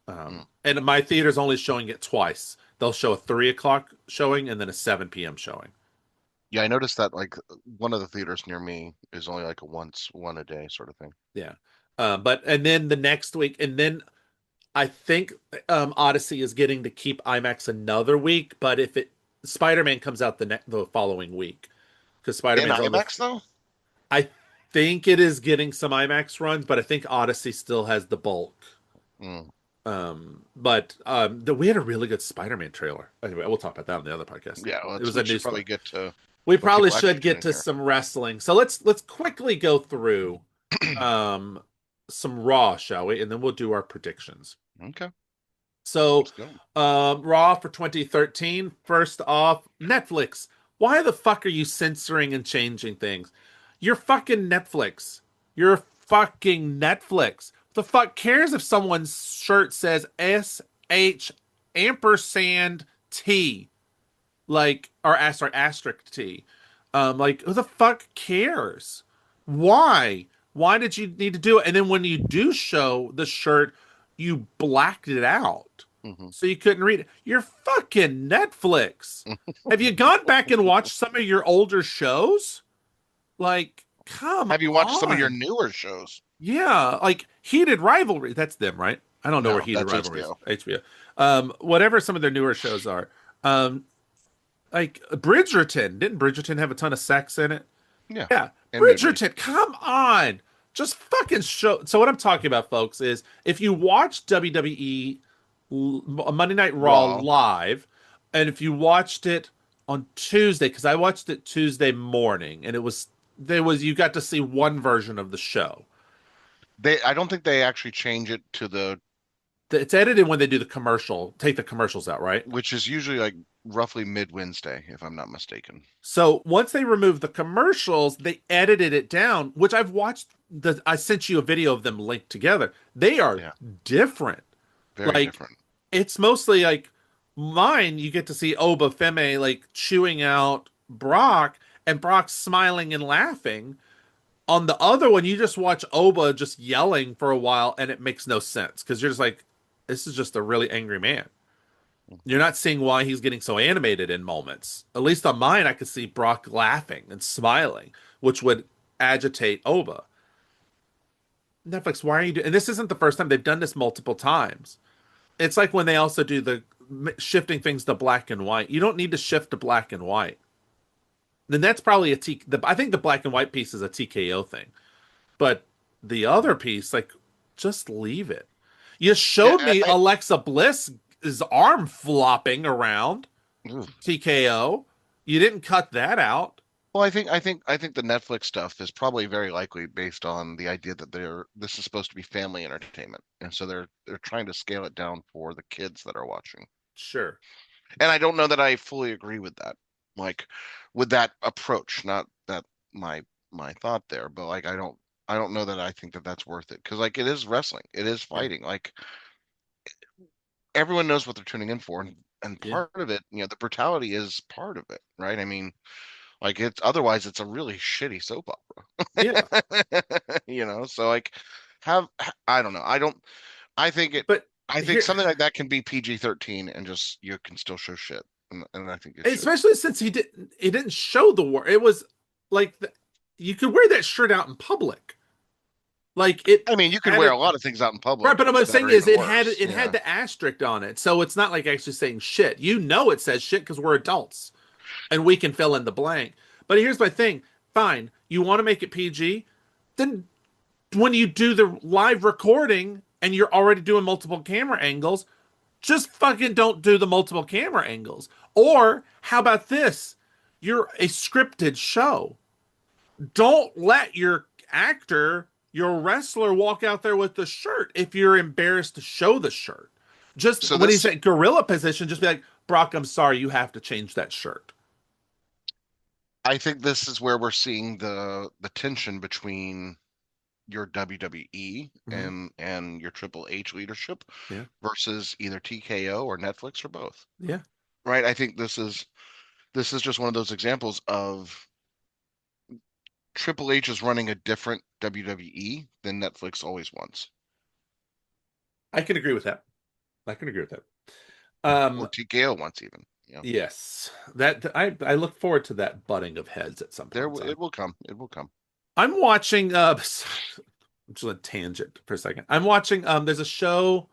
Mm. And my theater's only showing it twice. They'll show a 3 o'clock showing and then a 7 p.m. showing. Yeah, I noticed that like one of the theaters near me is only like a one a day sort of thing. Yeah. But and then the next week, and then I think Odyssey is getting to keep IMAX another week. But if it Spider-Man comes out the following week because In Spider-Man's on the IMAX though? I think it is getting some IMAX runs, but I think Odyssey still has the bulk. Mm. We had a really good Spider-Man trailer. Anyway, we'll talk about that on the other podcast. Yeah, It was we a should news probably story. get to We what probably people actually should tune get in to here. some wrestling. So let's quickly go through um some Raw, shall we? And then we'll do our predictions. Okay, So let's go. Raw for 2013. First off, Netflix. Why the fuck are you censoring and changing things? You're fucking Netflix. You're fucking Netflix. The fuck cares if someone's shirt says SH ampersand T, like, or sorry, asterisk T. Like, who the fuck cares? Why? Why did you need to do it? And then when you do show the shirt, you blacked it out Hmm. so you couldn't read it. You're fucking Netflix. Have you gone back and watched some of your older shows? Like, come Have you watched some of your on. newer shows? Yeah, like Heated Rivalry. That's them, right? I don't know where No, Heated that's Rivalry is. HBO. HBO. Whatever some of their newer shows are. Um, like Bridgerton. Didn't Bridgerton have a ton of sex in it? Yeah, Yeah. and nudity. Bridgerton, come on. Just fucking show. So what I'm talking about, folks, is if you watch WWE Monday Night Raw Raw. live, and if you watched it on Tuesday, because I watched it Tuesday morning, and you got to see one version of the show. I don't think they actually change it to the, It's edited when they do the commercial, take the commercials out, right? which is usually like roughly mid Wednesday, if I'm not mistaken. So once they removed the commercials, they edited it down, which I've watched. I sent you a video of them linked together. They are Yeah, different. very Like different. it's mostly like mine. You get to see Oba Femi like chewing out Brock, and Brock smiling and laughing. On the other one, you just watch Oba just yelling for a while, and it makes no sense because you're just like, this is just a really angry man. You're not seeing why he's getting so animated in moments. At least on mine, I could see Brock laughing and smiling, which would agitate Oba. Netflix, why are you doing? And this isn't the first time they've done this multiple times. It's like when they also do the shifting things to black and white. You don't need to shift to black and white. Then that's probably a T. I think the black and white piece is a TKO thing, but the other piece, like, just leave it. You showed Yeah, me Alexa Bliss's arm flopping around. oof. TKO. You didn't cut that out. Well, I think the Netflix stuff is probably very likely based on the idea that this is supposed to be family entertainment, and so they're trying to scale it down for the kids that are watching. Sure. And I don't know that I fully agree with that, like with that approach. Not that my thought there, but like I don't know that I think that that's worth it because like it is wrestling, it is Yeah. fighting. Like everyone knows what they're tuning in for, and Yeah. part of it, the brutality is part of it, right? I mean, like it's otherwise it's a really shitty soap Yeah. opera, So like have I don't know. I think it. But I think here, something like that can be PG-13 and just you can still show shit, and I think it should. especially since he didn't show the war. It was like you could wear that shirt out in public. Like it I mean, you can had wear a it lot of things out in right, public but what I'm that saying are is even it worse. it had Yeah. the asterisk on it. So it's not like actually saying shit. You know it says shit because we're adults and we can fill in the blank. But here's my thing. Fine. You want to make it PG? Then when you do the live recording and you're already doing multiple camera angles, just fucking don't do the multiple camera angles. Or how about this? You're a scripted show. Don't let your actor, your wrestler, walk out there with the shirt if you're embarrassed to show the shirt. Just So when he's this, at gorilla position, just be like, Brock, I'm sorry, you have to change that shirt. I think this is where we're seeing the tension between your WWE Mm-hmm. and your Triple H leadership Yeah. versus either TKO or Netflix or both. Yeah. Right? I think this is just one of those examples of Triple H is running a different WWE than Netflix always wants, I can agree with that. I can agree with that. or Um, TKO wants even. yes. That I look forward to that butting of heads at some point in time. It will come. It will come. I'm watching I'm just a tangent for a second. I'm watching there's a show.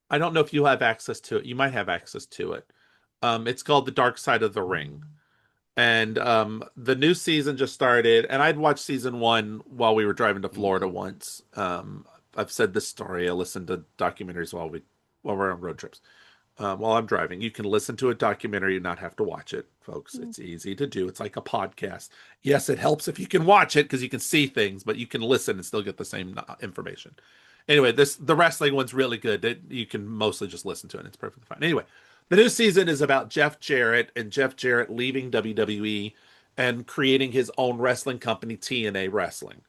I don't know if you have access to it. You might have access to it. It's called The Dark Side of the Ring. And the new season just started, and I'd watched season one while we were driving to Florida Mhm. once. I've said this story. I listened to documentaries while we're on road trips. While I'm driving, you can listen to a documentary and not have to watch it, folks. It's easy to do. It's like a podcast. Yes, it helps if you can watch it because you can see things, but you can listen and still get the same information. Anyway, the wrestling one's really good. You can mostly just listen to it. It's perfectly fine. Anyway, the new season is about Jeff Jarrett and Jeff Jarrett leaving WWE and creating his own wrestling company, TNA Wrestling,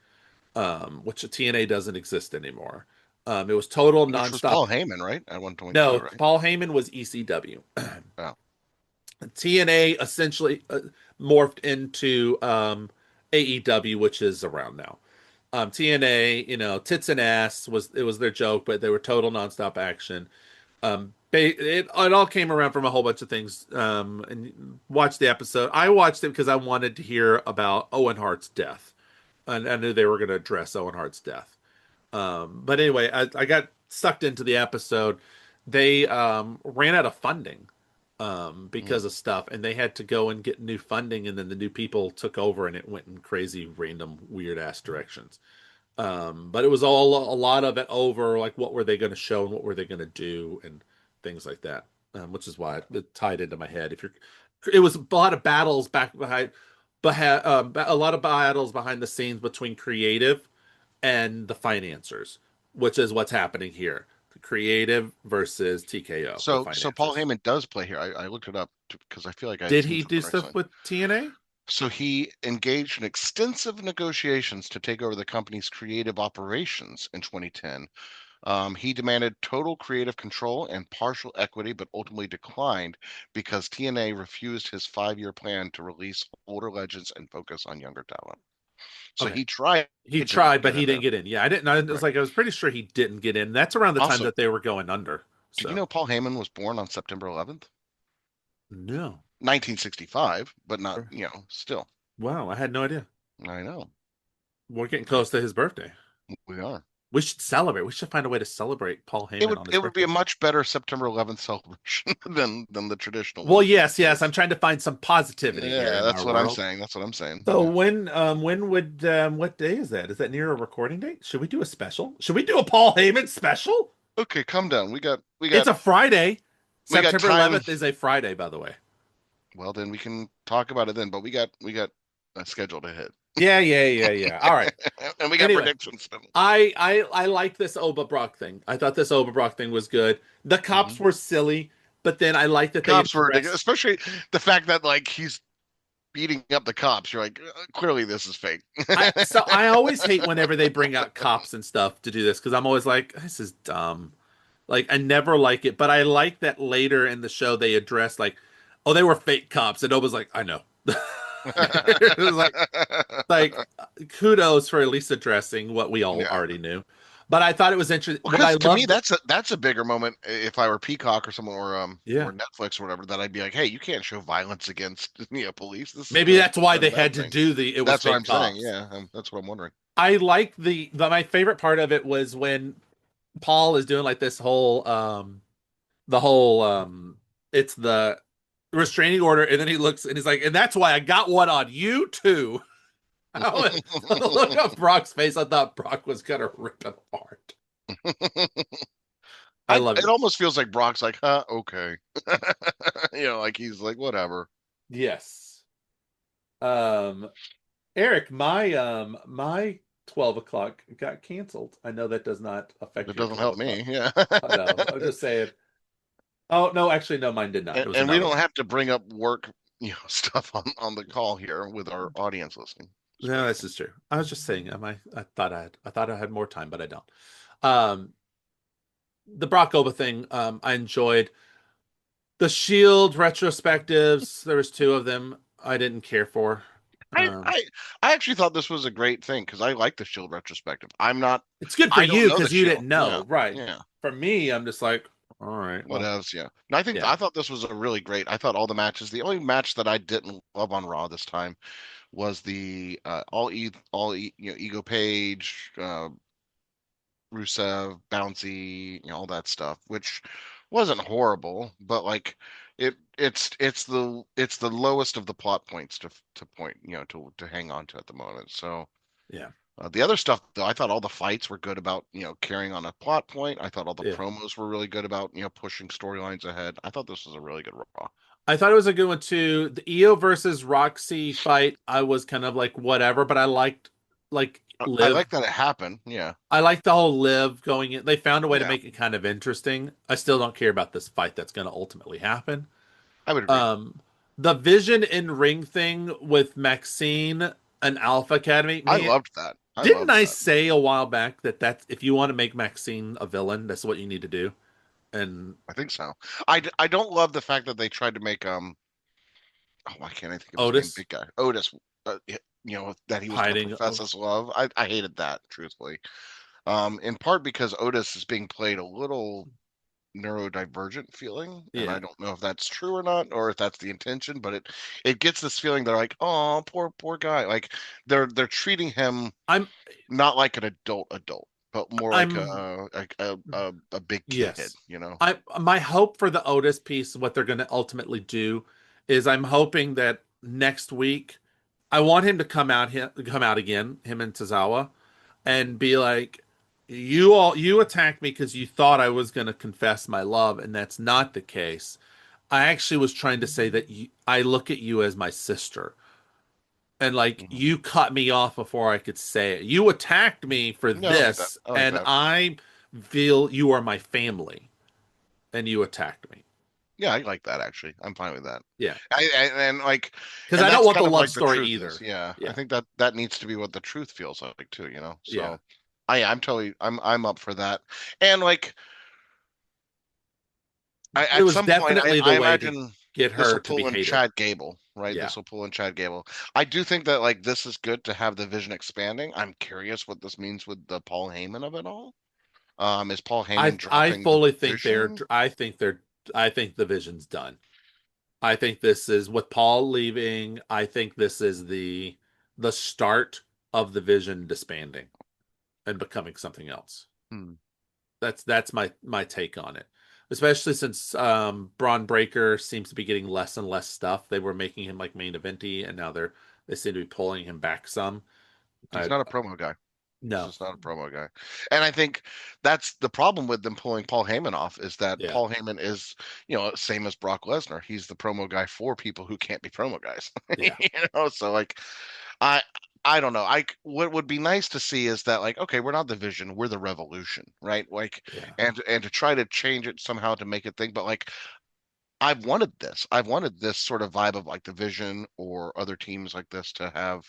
which TNA doesn't exist anymore. It was total Which was nonstop. Paul Heyman, right? At one point too, No, right? Paul Heyman was ECW. Oh, TNA essentially morphed into AEW, which is around now. TNA, tits and ass was their joke, but they were total nonstop action. It all came around from a whole bunch of things. And watched the episode. I watched it because I wanted to hear about Owen Hart's death, and I knew they were going to address Owen Hart's death. But anyway, I got sucked into the episode. They ran out of funding mm. because of stuff, and they had to go and get new funding, and then the new people took over, and it went in crazy, random, weird ass directions. But it was all a lot of it over like what were they going to show and what were they going to do and things like that, which is why it tied into my head. It was a lot of battles back behind, but a lot of battles behind the scenes between creative and the financiers, which is what's happening here. The creative versus TKO, the So Paul financiers. Heyman does play here. I looked it up because I feel like I had Did seen he do something stuff recently. with TNA? So he engaged in extensive negotiations to take over the company's creative operations in 2010. He demanded total creative control and partial equity, but ultimately declined because TNA refused his 5-year plan to release older legends and focus on younger talent. So Okay. he tried He to tried, but get he in didn't there. get in. Yeah, I didn't. I was Right. like, I was pretty sure he didn't get in. That's around the time Also, that they were going under. did you So know Paul Heyman was born on September 11th, no. 1965, but not, still. Wow, I had no idea. I know. We're getting I, close to his birthday. we are. We should celebrate. We should find a way to celebrate Paul It Heyman would on his it would be birthday. a much better September 11th celebration than the traditional Well, one. yes, yes. I'm Because trying to find some positivity here yeah, in that's our what I'm world. saying. That's what I'm saying. So Yeah. when would what day is that? Is that near a recording date? Should we do a special? Should we do a Paul Heyman special? Okay, calm down. It's a Friday. We got September time. 11th is a Friday, by the way. Well, then we can talk about it then. But we got a schedule to hit, Yeah, yeah, yeah, yeah. All right. and we got Anyway, predictions. I like this Oba Brock thing. I thought this Oba Brock thing was good. The cops Hmm. were silly, but then I like that they Cops were ridiculous, addressed. especially the fact that like he's beating up the cops. You're like, clearly this is fake. I always hate whenever they bring out cops and stuff to do this because I'm always like, this is dumb. Like I never like it, but I like that later in the show they address like, oh, they were fake cops, and Oba's like, I know. It was like kudos for at least addressing what we all Yeah. already knew. But I thought it was interesting. Well, What I because to me loved, that's a bigger moment if I were Peacock or someone yeah, or Netflix or whatever that I'd be like, hey, you can't show violence against police. This is maybe a that's why kind they of bad had to thing. do the it was That's what fake I'm saying. cops. Yeah, that's what I'm wondering. I like my favorite part of it was when Paul is doing like this whole the whole it's the restraining order, and then he looks and he's like, and that's why I got one on you too. Look at Brock's face. I thought Brock was gonna rip it apart. I love It it. almost feels like Brock's like, huh, okay, like he's like whatever. Yes. Um, Eric, my 12 o'clock got canceled. I know that does not affect That your doesn't 12 help o'clock. me. Yeah, I know. I'm just saying. Oh no, actually, no, mine did not. It was and we another don't one. have to bring up work, stuff on the call here with our audience listening. No, So this is true. I was just saying, I thought I had more time, but I don't. Um, the Brock Oba thing, I enjoyed. The Shield retrospectives, there was two of them I didn't care for. I Um, I I actually thought this was a great thing because I like the Shield retrospective. I'm not. it's good for I don't you know the because you Shield. didn't Yeah, know, right? yeah. For me, I'm just like, all right, What well, else? Yeah. And yeah, I thought this was a really great. I thought all the matches. The only match that I didn't love on Raw this time was the Ego Page, Rusev, Bouncy, all that stuff, which wasn't horrible, but like it's the lowest of the plot points to point, to hang on to at the moment. So yeah, the other stuff, though, I thought all the fights were good about, carrying on a plot point. I thought all the yeah. promos were really good about, pushing storylines ahead. I thought this was a really good Raw. I thought it was a good one too. The Io versus Roxy fight, I was kind of like whatever, but I liked like I Liv. like that it happened. Yeah, I like the whole Liv going in. They found a way to yeah, make it kind of interesting. I still don't care about this fight that's going to ultimately happen. I would agree. Um, the Vision in ring thing with Maxine and Alpha Academy, I man, loved that. I didn't loved I that. say a while back that that's if you want to make Maxine a villain, that's what you need to do? And I think so. I don't love the fact that they tried to make oh, why can't I think of his name? Otis Big guy, Otis. That he was going to hiding. profess his love. I hated that, truthfully. In part because Otis is being played a little neurodivergent feeling, and I Yeah, don't know if that's true or not, or if that's the intention, but it gets this feeling they're like, oh, poor guy. Like they're treating him I'm not like an adult, but more like I'm a big kid, yes. I my hope for the Otis piece, what they're going to ultimately do, is I'm hoping that next week, I want him to come out again, him and Tozawa, and be like, you attacked me because you thought I was going to confess my love, and that's not the case. I actually was trying to say that I look at you as my sister, And like Mhm. you cut me off before I could say it. You attacked me for Yeah, I like that. this, I like and that. I feel you are my family, and you attacked me. Yeah, I like that actually. I'm fine with that. Yeah, And like, because and I don't that's want the kind of love like the story truth is. either. Yeah, I Yeah, think that that needs to be what the truth feels like too, yeah. So I'm up for that. And like It at was some point definitely the I way to imagine get this her will to be pull in hated. Chad Gable, right? Yeah. This will pull in Chad Gable. I do think that like this is good to have the vision expanding. I'm curious what this means with the Paul Heyman of it all. Is Paul I Heyman I dropping the fully think vision? I think the vision's done. I think this is with Paul leaving, I think this is the start of the vision disbanding and becoming something else. Hmm. That's my take on it. Especially since Braun Breaker seems to be getting less and less stuff. They were making him like main eventy, and now they seem to be pulling him back some. He's I not a promo guy. He's no, just not a promo guy. And I think that's the problem with them pulling Paul Heyman off is that yeah, Paul Heyman is, same as Brock Lesnar. He's the promo guy for people who can't be promo guys. yeah. So like I I don't know. What would be nice to see is that like, okay, we're not the Vision, we're the Revolution, right? Like, Yeah. and to try to change it somehow to make it think, but like I've wanted this. I've wanted this sort of vibe of like the Vision or other teams like this to have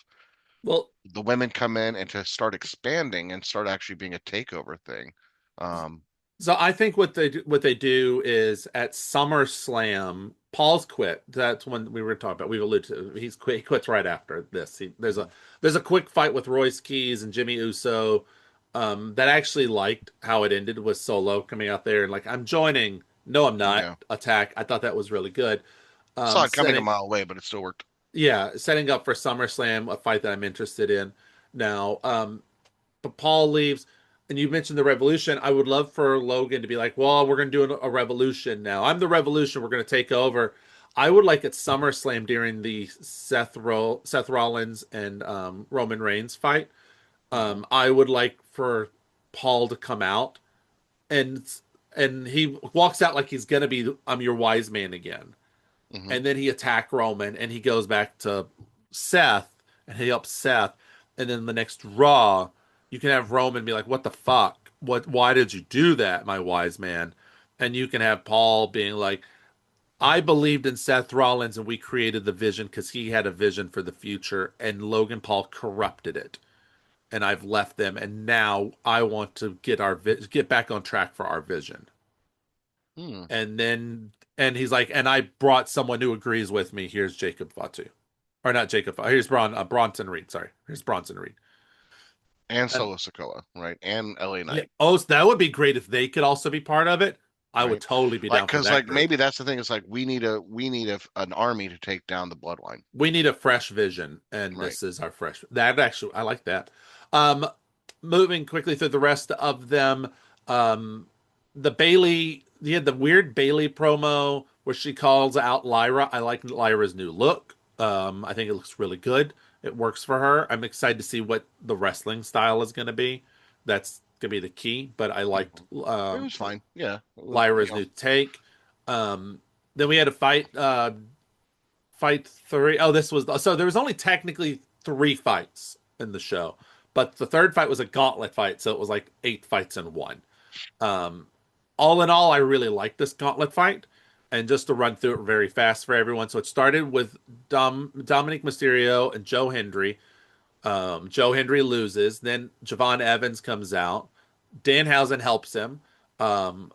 Well, the women come in and to start expanding and start actually being a takeover thing. Um, so I think what they do is at SummerSlam, Paul's quit. That's when we were talking about. We've alluded to. He's quit. He quits right after this. There's a quick fight with Royce Keys and Jimmy Uso. That I actually liked how it ended with Solo coming out there and like I'm joining. No, I'm not. yeah, Attack. I thought that was really good. saw it coming a Setting mile away, but it still worked. yeah, setting up for SummerSlam, a fight that I'm interested in now. But Paul leaves, and you mentioned the Revolution. I would love for Logan to be like, "Well, we're going to do a Revolution now. I'm the Revolution. We're going to take over." I would like at SummerSlam during the Seth Rollins and Roman Reigns fight. Hmm. I would like for Paul to come out and he walks out like he's going to be I'm your wise man again, Hmm. and then he attack Roman and he goes back to Seth and he helps Seth, and then the next Raw you can have Roman be like, "What the fuck? Why did you do that, my wise man?" And you can have Paul being like, "I believed in Seth Rollins and we created the vision because he had a vision for the future, and Logan Paul corrupted it." And I've left them, and now I want to get back on track for our vision. Hmm. And he's like, and I brought someone who agrees with me. Here's Jacob Fatu, or not Jacob. Here's Bronson Reed. Sorry, here's Bronson Reed. And And Solo Sikoa, right? And LA yeah, Knight, oh, so that would be great if they could also be part of it. I would right? totally be Like, down for because that like group. maybe that's the thing. Is like we need an army to take down the Bloodline, We need a fresh vision, and right? this is our fresh. That actually, I like that. Um, moving quickly through the rest of them, um, the Bailey, you had the weird Bailey promo where she calls out Lyra. I like Lyra's new look. I think it looks really good. It works for her. I'm excited to see what the wrestling style is going to be. That's going to be the key. But I liked Hmm. It was fine. Yeah, Lyra's new take. Um, then we had a fight three. Oh, this was so there was only technically three fights in the show, but the third fight was a gauntlet fight, so it was like eight fights in one. Um, all in all, I really liked this gauntlet fight. And just to run through it very fast for everyone, so it started with Dominic Mysterio and Joe Hendry. Joe Hendry loses. Then Javon Evans comes out. Danhausen helps him. Um,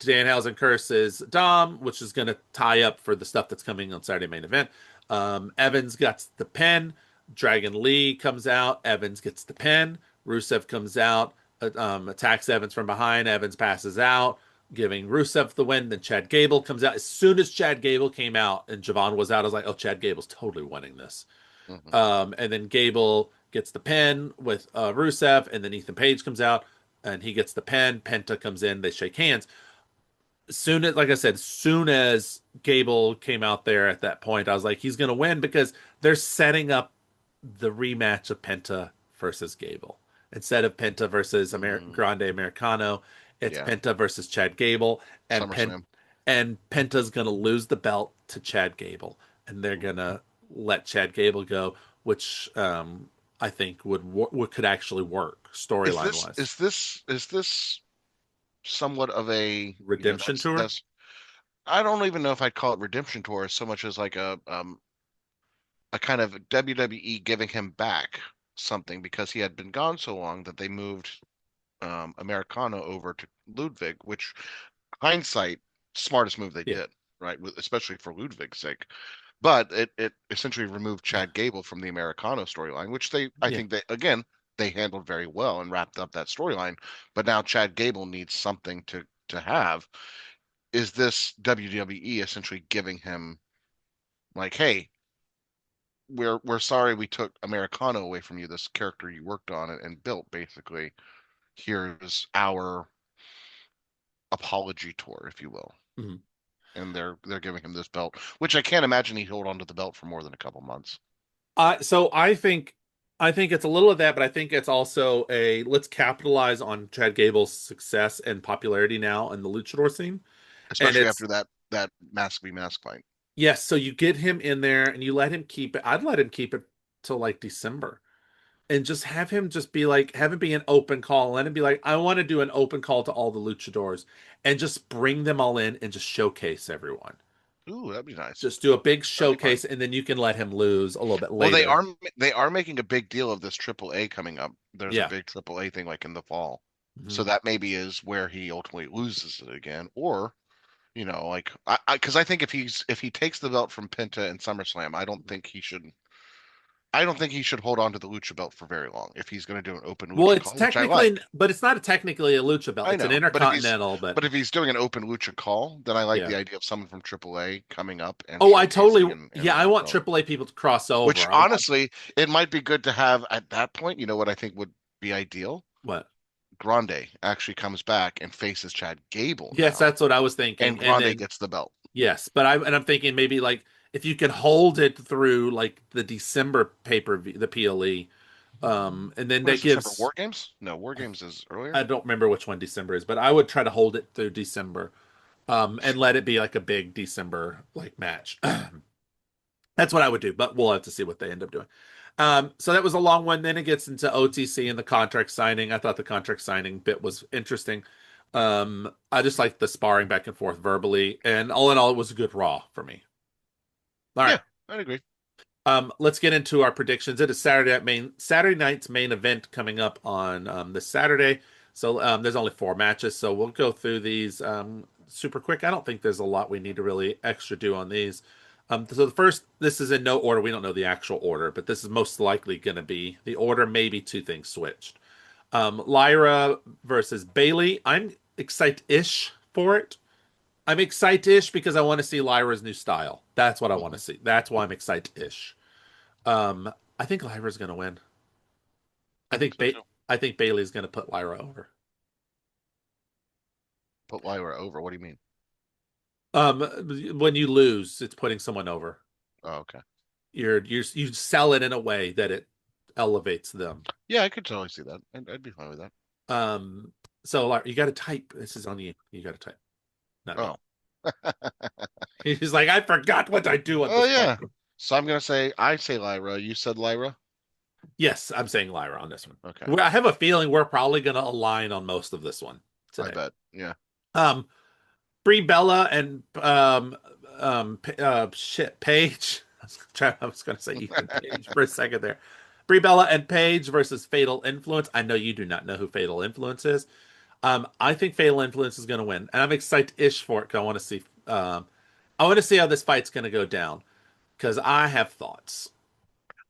Danhausen curses Dom, which is going to tie up for the stuff that's coming on Saturday main event. Evans gets the pin. Dragon Lee comes out. Evans gets the pin. Rusev comes out, attacks Evans from behind. Evans passes out, giving Rusev the win. Then Chad Gable comes out. As soon as Chad Gable came out and Javon was out, I was like, oh, Chad Gable's totally winning this. hmm And then Gable gets the pin with Rusev, and then Ethan Page comes out and he gets the pin. Penta comes in. They shake hands soon as like I said, soon as Gable came out there at that point, I was like, he's gonna win because they're setting up the rematch of Penta versus Gable. Instead of Penta versus mm, Grande Americano, it's yeah, Penta versus Chad Gable, and SummerSlam. Penta's gonna lose the belt to Chad Gable, and they're Mhm. gonna let Chad Gable go. which I think would could actually work Is storyline this wise. is this is this somewhat of a, Redemption tour. that's I don't even know if I'd call it redemption tour so much as like a kind of WWE giving him back something because he had been gone so long that they moved Americano over to Ludwig, which hindsight, smartest move they Yeah, did, right? Especially for Ludwig's sake. But it essentially removed Chad Gable from the Americano storyline, which I yeah. think they handled very well and wrapped up that storyline. But now Chad Gable needs something to have. Is this WWE essentially giving him like, hey, we're sorry we took Americano away from you, this character you worked on and built basically. Here's our apology tour, if you will. Mhm. And they're giving him this belt, which I can't imagine he'd hold on to the belt for more than a couple months. So I think it's a little of that, but I think it's also a let's capitalize on Chad Gable's success and popularity now in the luchador scene. And Especially it's after that mask v mask fight. yes, so you get him in there and you let him keep it. I'd let him keep it till like December and just have him just be like, have it be an open call. Let him be like, I want to do an open call to all the luchadors and just bring them all in and just showcase everyone. Ooh, that'd be nice. Just do a big That'd be fun. showcase and then you can let him lose a little bit Well, later. they are making a big deal of this AAA coming up. There's a Yeah. big AAA thing like in the fall. Mhm. So that maybe is where he ultimately loses it again. Or, like because I think if he takes the belt from Penta and SummerSlam, I don't think he should hold on to the Lucha belt for very long if he's going to do an open Well, Lucha it's call, which I like. technically, but it's not technically a lucha belt. I It's an know, intercontinental, but but if he's doing an open Lucha call, then I like yeah. the idea of someone from AAA coming up and Oh, I showcasing totally, and yeah, I winning the want belt. AAA people to cross Which over. I want honestly, it might be good to have at that point. You know what I think would be ideal? what? Grande actually comes back and faces Chad Gable Yes, now, that's what I was and thinking. And Grande then gets the belt. yes, but I'm thinking maybe like if you could hold it through like the December pay-per-view, the PLE, and then What that is December? gives War Games? No, War Games is earlier. I don't remember which one December is, but I would try to hold it through December, and let it be like a big December like match. That's what I would do, but we'll have to see what they end up doing. So that was a long one. Then it gets into OTC and the contract signing. I thought the contract signing bit was interesting. I just like the sparring back and forth verbally, and all in all, it was a good Raw for me. All right. Yeah, I'd agree. Let's get into our predictions. It is Saturday night's main event coming up on this Saturday. So there's only 4 matches, so we'll go through these super quick. I don't think there's a lot we need to really extra do on these. So the first, this is in no order. We don't know the actual order, but this is most likely going to be the order. Maybe two things switched. Lyra versus Bailey. I'm excited-ish for it. I'm excited-ish because I want to see Lyra's new style. That's what I want to Hmm. see. That's why I'm excited-ish. I think Lyra's gonna win. I I think think so too. I think Bailey's gonna put Lyra over. Put Lyra over. What do you mean? Um, when you lose, it's putting someone over. Oh, okay. You sell it in a way that it elevates them. Yeah, I could totally see that. I'd be fine with that. Um, so Lyra, you got to type. This is on you. You got to type, not me. Oh. He's like, I forgot what I do at Oh this point. yeah. So I'm gonna say I say Lyra. You said Lyra. Yes, I'm saying Lyra on this one. Okay. I have a feeling we're probably gonna align on most of this one I today. bet. Yeah. Um, Brie Bella and shit Paige. I was going to say Ethan Page for a second there. Brie Bella and Paige versus Fatal Influence. I know you do not know who Fatal Influence is. I think Fatal Influence is going to win, and I'm excited-ish for it because I want to see how this fight's going to go down because I have thoughts.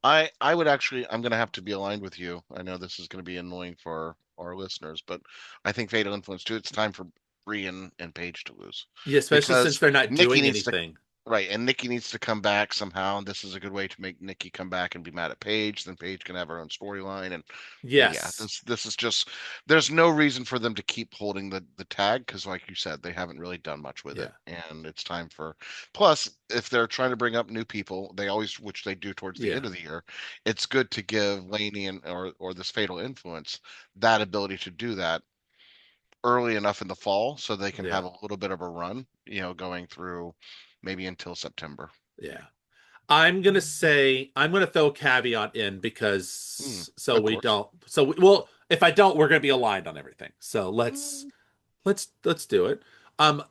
I would actually I'm gonna have to be aligned with you. I know this is gonna be annoying for our listeners, but I think Fatal Influence too. It's time for Bree and Paige to lose Yeah, especially since because they're not Nikki doing needs to anything. right, and Nikki needs to come back somehow. And this is a good way to make Nikki come back and be mad at Paige. Then Paige can have her own storyline, and yeah, Yes. this is just there's no reason for them to keep holding the tag because, like you said, they haven't really done much with Yeah. it, and it's time for. Plus, if they're trying to bring up new people, they always, which they do towards the Yeah. end of the year, it's good to give Laney and or this Fatal Influence that ability to do that early enough in the fall so they can Yeah. have a little bit of a run, going through maybe until September. Yeah. I'm gonna throw a caveat in Hmm, because so of we course. don't well, if I don't, we're gonna be aligned on everything. So Mm, let's do it.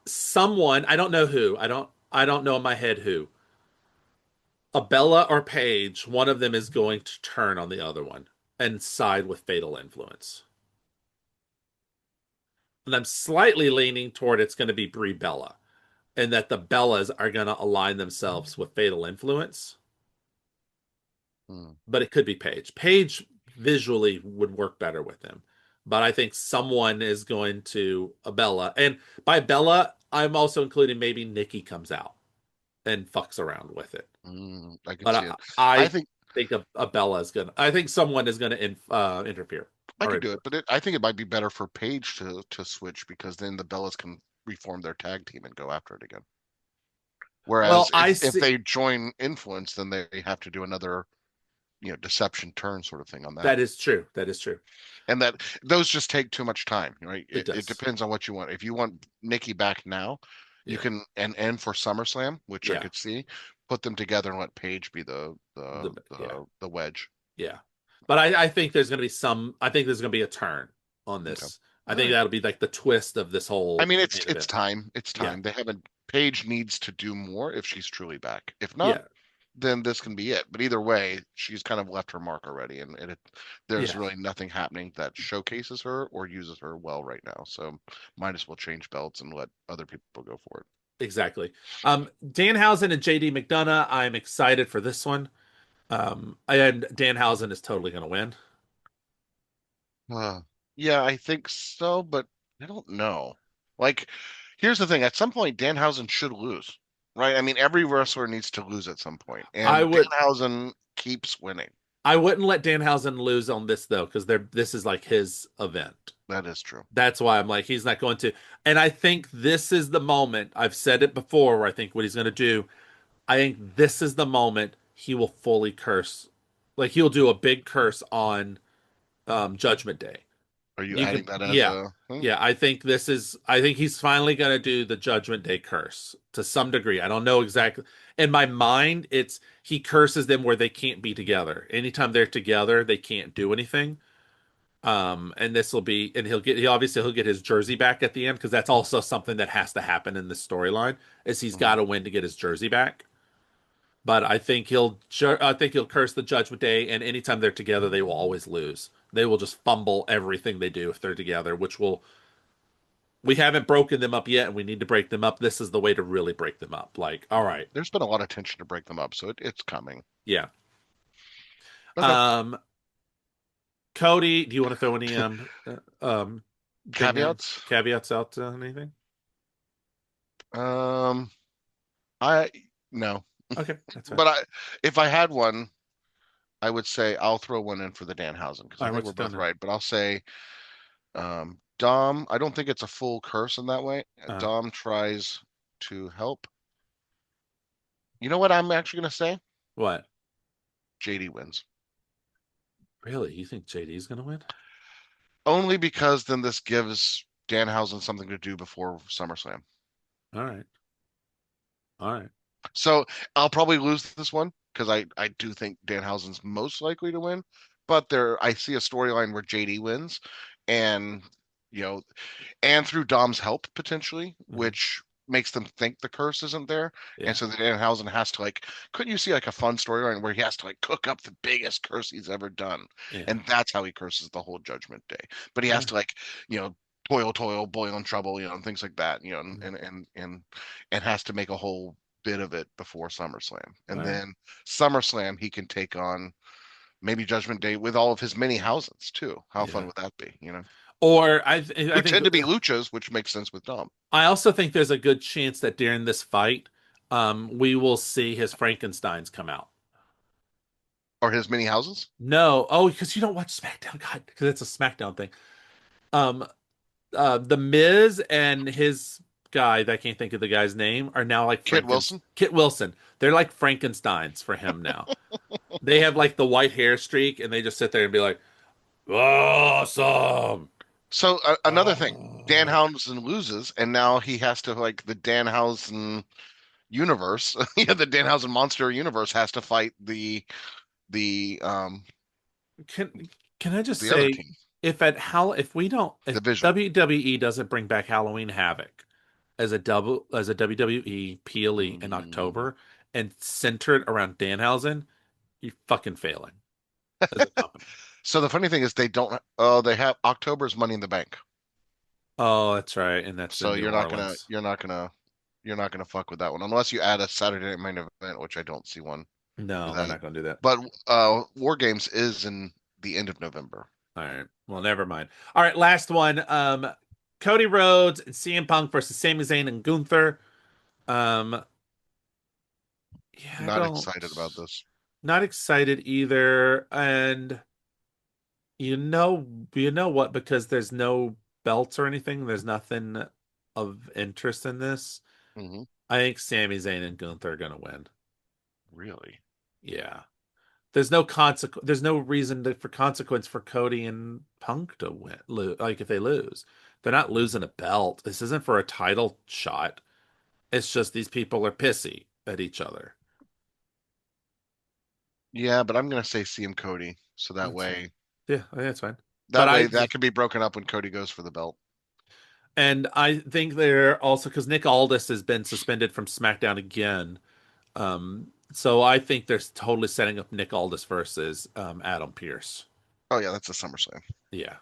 Someone, I don't know who. I don't know in my head who. Abella or Paige, one of them is going to turn on the other one and side with Fatal Influence. And I'm slightly leaning toward it's going to be Brie Bella, and that the Bellas are going to align themselves with Fatal Influence, hmm. but it could be Paige. Paige visually would work better with them, but I think someone is going to a Bella, and by Bella, I'm also including maybe Nikki comes out and fucks around with it. I can But see it. I I think think a Bella is gonna. I think someone is gonna interfere I or could do influence. it, but I think it might be better for Paige to switch because then the Bellas can reform their tag team and go after it again. Well, Whereas I if see. they join Influence, then they have to do another, deception turn sort of thing on that. That is true. That is true. And that those just take too much time, right? It It does. depends on what you want. If you want Nikki back now, you Yeah. can and for SummerSlam, which I Yeah. could see, put them together and let Paige be Yeah. the wedge. Yeah. But I think there's gonna be some. I think there's gonna be a turn on Okay. this. I All think right. that'll be like the twist of this I whole mean, it's main it's event. time. It's Yeah. time. They haven't. Paige needs to do more if she's truly back. If not, Yeah. then this can be it. But either way, she's kind of left her mark already, and there's Yeah. really nothing happening that showcases her or uses her well right now. So might as well change belts and let other people go for Exactly. Danhausen and JD McDonough. I'm excited for this one. And Danhausen is totally gonna win. it. Yeah, I think so, but I don't know. Like, here's the thing: at some point, Danhausen should lose, right? I mean, every wrestler needs to lose at some point, I and would Danhausen keeps winning. I wouldn't let Danhausen lose on this though, because this is like his event. That is true. That's why I'm like, he's not going to. And I think this is the moment. I've said it before, where I think what he's going to do, I think this is the moment he will fully curse. Like he'll do a big curse on Judgment Day. Are you You adding can, that as yeah, a thing? yeah. I think he's finally going to do the Judgment Day curse to some degree. I don't know exactly. In my mind, it's he curses them where they can't be together. Anytime they're together, they can't do anything. And this will be, and he'll get his jersey back at the end because that's also something that has to happen in this storyline is he's got Mhm. to win to get his jersey back. But I think he'll curse the Judgment Day, and anytime they're together, they will always lose. They will just fumble everything they do if they're together, which will we haven't broken them up yet, and we need to break them up. This is the way to really break them up. Like, all right, There's been a lot of tension to break them up, so it's coming. yeah. Okay. Um, Cody, do you want to throw any thing Caveats. caveats out to anything? Um, I no, Okay, that's fine. but if I had one, I would say I'll throw one in for the Danhausen because All I right, think what's we're it done both now? right. But I'll say Dom. I don't think it's a full curse in that way. Uh, Dom tries to help. You know what I'm actually gonna say? what? JD wins. Really? You think JD's gonna win? Only because then this gives Danhausen something to do before SummerSlam. All right, all right. So I'll probably lose this one because I do think Danhausen's most likely to win. But I see a storyline where JD wins, and you know, and through Dom's help potentially, Uh-huh. which makes them think the curse isn't there. And Yeah, so the Danhausen has to like, couldn't you see like a fun storyline where he has to like cook up the biggest curse he's ever done, yeah. and that's how he curses the whole Judgment Day. But he All has right. to like, toil, boil and trouble, and things like that, Mm. and has to make a whole bit of it before SummerSlam. All And right. then SummerSlam, he can take on maybe Judgment Day with all of his mini houses too. How fun Yeah. would that be? Or I Who think tend to be luchas, which makes sense with Dom. I also think there's a good chance that during this fight, we will see his Frankenstein's come out. Or his mini houses. No, oh, because you don't watch SmackDown, God, because it's a SmackDown thing. Um, the Miz and his guy that I can't think of the guy's name are now like Kit Wilson. Kit Wilson. They're like Frankenstein's for him now. They have like the white hair streak, and they just sit there and be like, "Awesome." So another thing, Oh. Danhausen loses, and now he has to like the Danhausen. universe, yeah, the Danhausen monster universe has to fight the Can can I just the other say, team, if we don't, if Division. WWE doesn't bring back Halloween Havoc as a WWE PLE in Mm. October and center it around Danhausen, you're fucking failing as a company. So the funny thing is they don't. Oh, they have October's Money in the Bank. Oh, that's right, and that's So in New Orleans. you're not gonna fuck with that one unless you add a Saturday Night Main Event, which I don't see one for No, they're that. not going to do that. But War Games is in the end of November. All right. Well, never mind. All right, last one. Cody Rhodes and CM Punk versus Sami Zayn and Gunther. Um, yeah, I Not don't excited about this. not excited either. And you know, you know what? Because there's no belts or anything, there's nothing of interest in this. Hmm. I think Sami Zayn and Gunther are gonna win. Really? Yeah. There's no consequence. There's no reason for consequence for Cody and Punk to win. Like if they lose, they're not losing a belt. This isn't for a title shot. It's just these people are pissy at each other. Yeah, but I'm gonna say CM Cody, so That's fine. Yeah, I think that's fine. But that can be broken up when Cody goes for the belt. I think they're also because Nick Aldis has been suspended from SmackDown again. So I think they're totally setting up Nick Aldis versus Adam Pearce. Oh yeah, that's a SummerSlam. Yeah.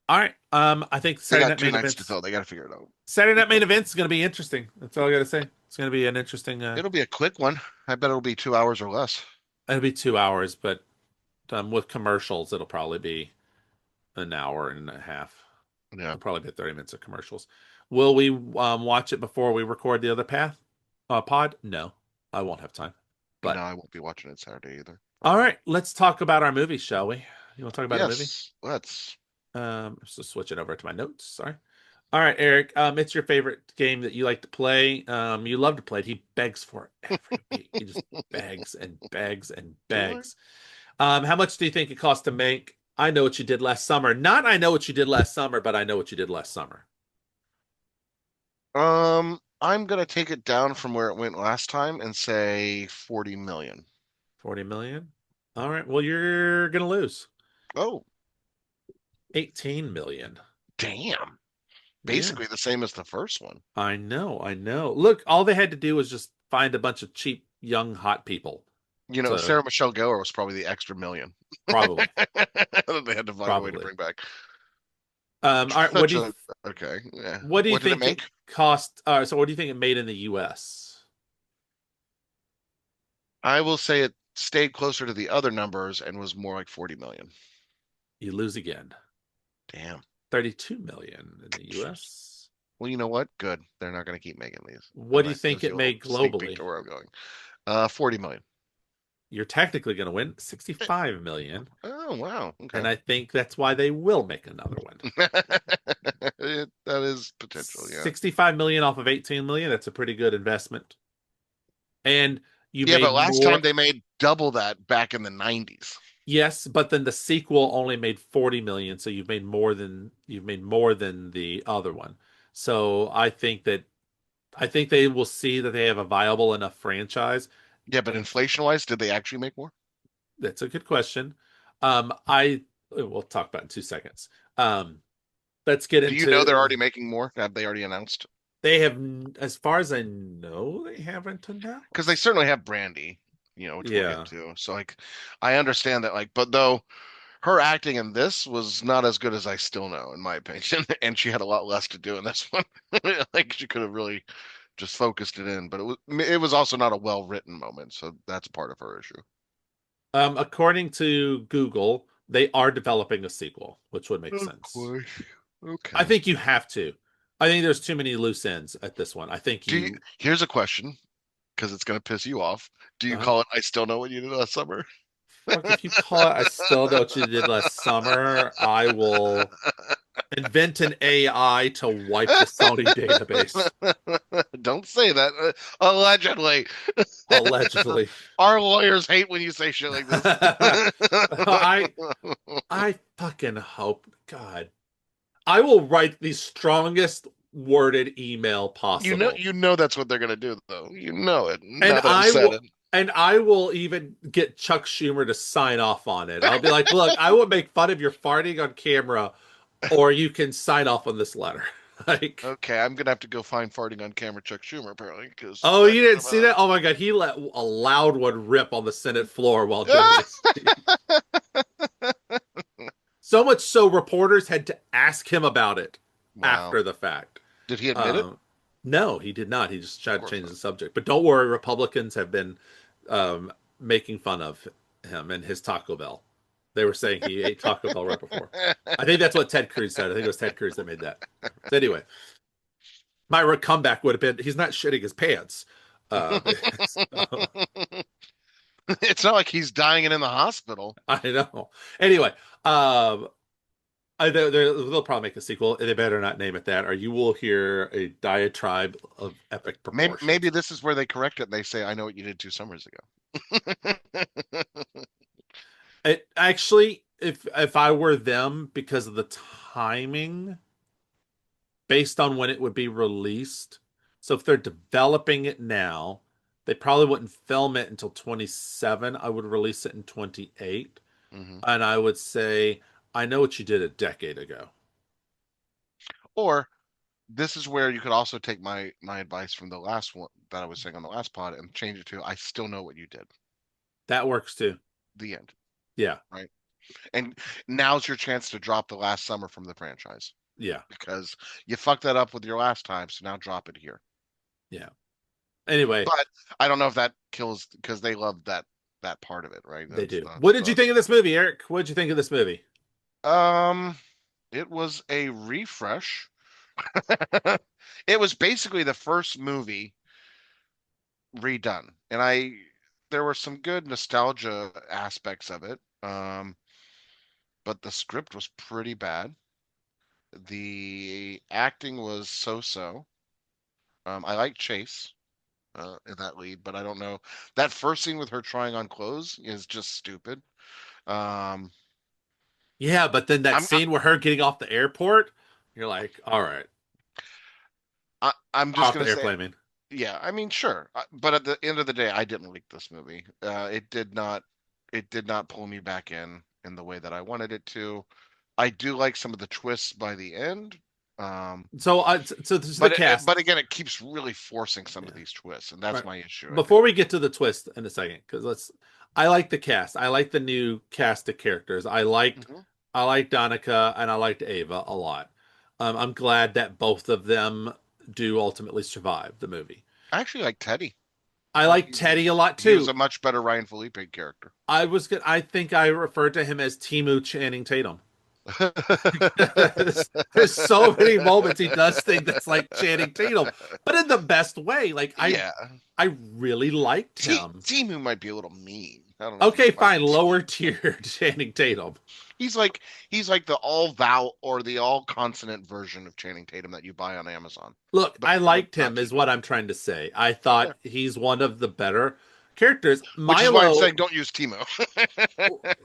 All right. I think They Saturday got Night two Main nights to Events. fill. They got to figure it out. Saturday Night Main Events is going to be interesting. That's all I got to say. It's going to be an interesting. It'll be a quick one. I bet it'll be 2 hours or less. It'll be 2 hours, but with commercials, it'll probably be an hour and a half. Yeah. It'll probably be 30 minutes of commercials. Will we watch it before we record the other pod? No, I won't have time. No, But I won't be watching it Saturday either, all probably. right, let's talk about our movie, shall we? You want to talk about a movie? Yes, let's. So switch it over to my notes. Sorry. All right, Eric. It's your favorite game that you like to play. You love to play it. He begs for it every week. He just begs and begs and Do I? begs. How much do you think it costs to make I Know What You Did Last Summer? Not I Know What You Did Last Summer, but I Know What You Did Last Summer. I'm gonna take it down from where it went last time and say 40 million. 40 million? All right. Well, you're gonna lose. Oh, 18 million. damn. Yeah. Basically the same as the first one. I know, I know. Look, all they had to do was just find a bunch of cheap, young, hot people. You know, So Sarah Michelle Gellar was probably the extra million probably, that they had to find a way to probably. bring back. All right. Such a okay, yeah. What do you What did it think it make? cost? So what do you think it made in the U.S.? I will say it stayed closer to the other numbers and was more like 40 million. You lose again. Damn. 32 million in the U.S. Well, you know what? Good. They're not going to keep making these. What do you That think gives you it a little made sneak peek globally? to where I'm going. 40 million. You're technically going to win 65 million, Oh, wow. and Okay. I think that's why they will make another one. That is potential, yeah. 65 million off of 18 million. That's a pretty good investment. And you Yeah, but made last time more. they made double that back in the 90s. Yes, but then the sequel only made 40 million, so you've made more than the other one. So I think they will see that they have a viable enough franchise. Yeah, but And inflation-wise, did they actually make more? that's a good question. I We'll talk about it in 2 seconds. Let's get Do you know they're into already making more? Have they already announced? they have, as far as I know, they haven't Because they announced. certainly have Brandy, which we'll get Yeah. to. So like, I understand that. Like, but though her acting in this was not as good as I still know, in my opinion, and she had a lot less to do in this one. Like, she could have really just focused it in, but it was also not a well-written moment, so that's part of her issue. According to Google, they are developing a sequel, which would make Of sense. course. I Okay. think you have to. I think there's too many loose ends at this one. I think Here's a question, because it's gonna piss you off. Do you uh, call it I Still Know What You Did Last Summer? fuck, if you call it, I still know what you did last summer. I will invent an AI to wipe the Sony database. Don't say that. Allegedly. Allegedly. Our lawyers hate when you say shit like this. I I fucking hope, God. I will write the strongest worded email possible. You know that's what they're gonna do, though. You know it. And Now that I said it. I will even get Chuck Schumer to sign off on it. I'll be like, look, I will make fun of your farting on camera, or you can sign off on this letter. Like, Okay, I'm gonna have to go find farting on camera Chuck Schumer apparently because oh, that you didn't see that? Oh my God, he let a loud one rip on the Senate floor while during his speech. So much so reporters had to ask him about it Wow. after the fact. Did he admit it? Um, no, he did not. He just Of tried to course change not. the subject. But don't worry, Republicans have been making fun of him and his Taco Bell. They were saying he ate Taco Bell right before. I think that's what Ted Cruz said. I think it was Ted Cruz that made that. So anyway, my comeback would have been he's not shitting his pants. So, It's not like he's dying and in the hospital. I know. Anyway, they'll probably make a sequel. They better not name it that, or you will hear a diatribe of epic Maybe proportions. this is where they correct it and they say, "I know what you did 2 summers ago." It actually, if I were them, because of the timing, based on when it would be released. So if they're developing it now, they probably wouldn't film it until 27. I would release it in 28. hmm And I would say, I know what you did a decade ago. Or this is where you could also take my advice from the last one that I was saying on the last pod and change it to, "I still know what you did." That works too. The end, Yeah. right? And now's your chance to drop the last summer from the franchise Yeah. because you fucked that up with your last time, so now drop it here. Yeah. Anyway, But I don't know if that kills because they love that part of it, right? they That's do. What that's did you think of this movie, Eric? What did you think of this movie? um it was a refresh. It was basically the first movie redone. And there were some good nostalgia aspects of it. But the script was pretty bad. The acting was so-so. I like Chase in that lead, but I don't know. That first scene with her trying on clothes is just stupid. Um, Yeah, but then that I'm scene where her getting off the airport, you're like, all right, I'm just off the gonna say, airplane. yeah. I mean, sure, but at the end of the day, I didn't like this movie. It did not pull me back in the way that I wanted it to. I do like some of the twists by the end. Um, So this is the cast. but again, it keeps really forcing some of Yeah. these twists, and that's Right. my issue, I think. Before we get to the twist in a second, because I like the cast. I like the new cast of characters. hmm I liked Donica and I liked Ava a lot. I'm glad that both of them do ultimately survive the movie. I actually like Teddy. I I thought like Teddy a lot he was too. a much better Ryan Felipe character. I think I referred to him as Timu Channing Tatum. There's so many moments he does things that's like Channing Tatum, but in the best way. Yeah, I really liked him. Timu might be a little mean. I don't know if Okay, you'd like fine, lower tier Channing Tatum. He's like the all vowel or the all consonant version of Channing Tatum that you buy on Amazon, Look, but I liked not him, is Timu. what I'm trying to say. I Okay, thought he's one of the better characters. which is why I'm saying don't use Timu.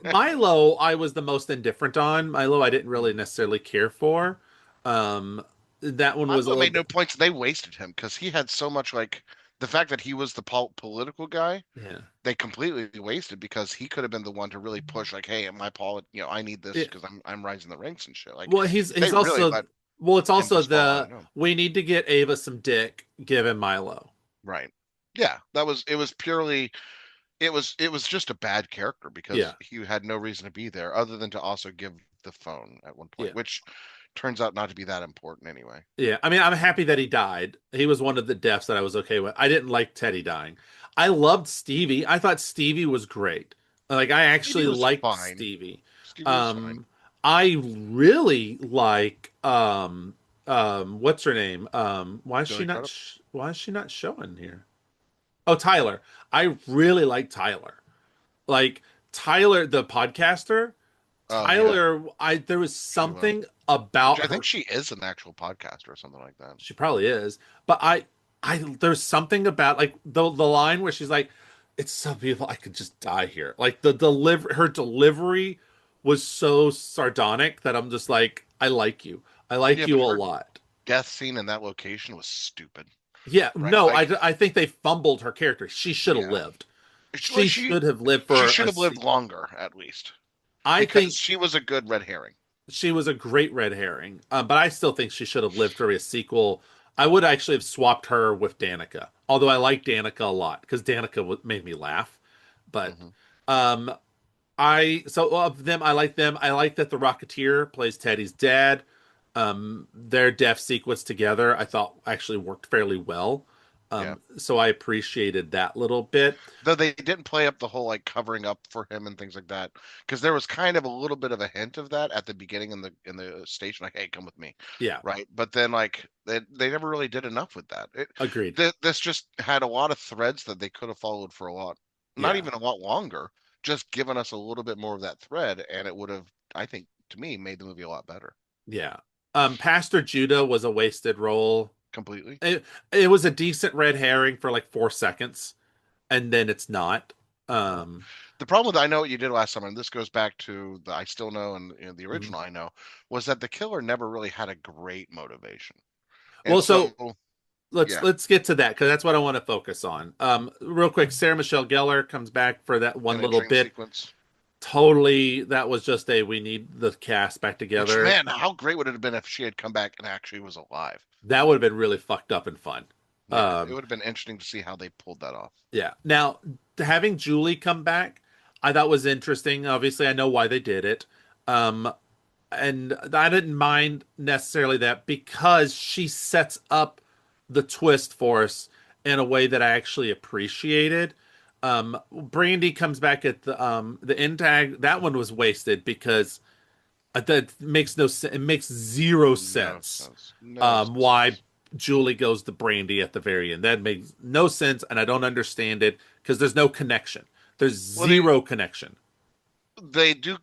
Milo, I was the most indifferent on. Milo, I didn't really necessarily care for. Um, that one was a Milo little made no bit, points. They wasted him because he had so much like the fact that he was the political guy. yeah. They completely wasted because he could have been the one to really push like, hey, I need this It, because I'm rising the ranks and shit. Like well, they he's really also let well, it's him also just fall on the his own. we need to get Ava some dick, give him Milo. Right. Yeah, it was purely it was just a bad character Yeah, because he had no reason to be there other than to also give the phone at one yeah. point, which turns out not to be that important anyway. Yeah, I mean, I'm happy that he died. He was one of the deaths that I was okay with. I didn't like Teddy dying. I loved Stevie. I thought Stevie was great. Like, I Stevie actually was liked fine. Stevie. Stevie was fine. Um, I really like what's her name? Billy Crudup. Why is she not showing here? Oh, Tyler. I really like Tyler. Like Tyler, the podcaster. Oh yeah, There was she was. something Which about I her. think she is an actual podcaster or something like that. She probably is. But there's something about like the line where she's like, it's so beautiful, I could just die here. Like her delivery was so sardonic that I'm just like, I like you. I Yeah, like but you a lot. death scene in that location was stupid, Yeah, right? no, Like, I think they fumbled her character. She should have yeah, lived. well, She should have lived she for should a have lived longer at least I because think she was a good red herring. she was a great red herring, but I still think she should have lived for a sequel. I would actually have swapped her with Danica, although I like Danica a lot because Danica made me laugh. But Hmm. um, so of them, I like them. I like that the Rocketeer plays Teddy's dad. Their death sequence together, I thought actually worked fairly well. Yeah. So I appreciated that little bit. Though they didn't play up the whole like covering up for him and things like that, because there was kind of a little bit of a hint of that at the beginning in the station, like, "Hey, come with me," Yeah, right? But then like they never really did enough with that. agreed. This just had a lot of threads that they could have followed for a lot, not Yeah, even a lot longer, just given us a little bit more of that thread, and it would have, I think, to me, made the movie a lot better. yeah. Pastor Judah was a wasted role. Completely. It was a decent red herring for like 4 seconds, and then it's not. Yeah. Um, The problem with I Know What You Did Last Summer, and this goes back to the I Still Know and, the mhm. original I Know, was that the killer never really had a great motivation. And Well, so so, let's yeah, let's get to that because that's what I want to focus on. Real quick, Sarah Michelle Gellar comes back for that one in a little dream bit. sequence, Totally, that was just a we need the cast back which, together. man, how great would it have been if she had come back and actually was alive? That would have been really fucked up and fun. Yeah, it Um, would have been interesting to see how they pulled that off. yeah. Now, having Julie come back, I thought was interesting. Obviously, I know why they did it. Um, and I didn't mind necessarily that because she sets up the twist for us in a way that I actually appreciated. Brandy comes back at the end tag. That one was wasted because that makes no sense. It makes zero No sense. sense. No Why sense. Julie goes to Brandy at the very end. That makes no sense, and I don't understand it because there's no connection. There's Well, zero connection. they do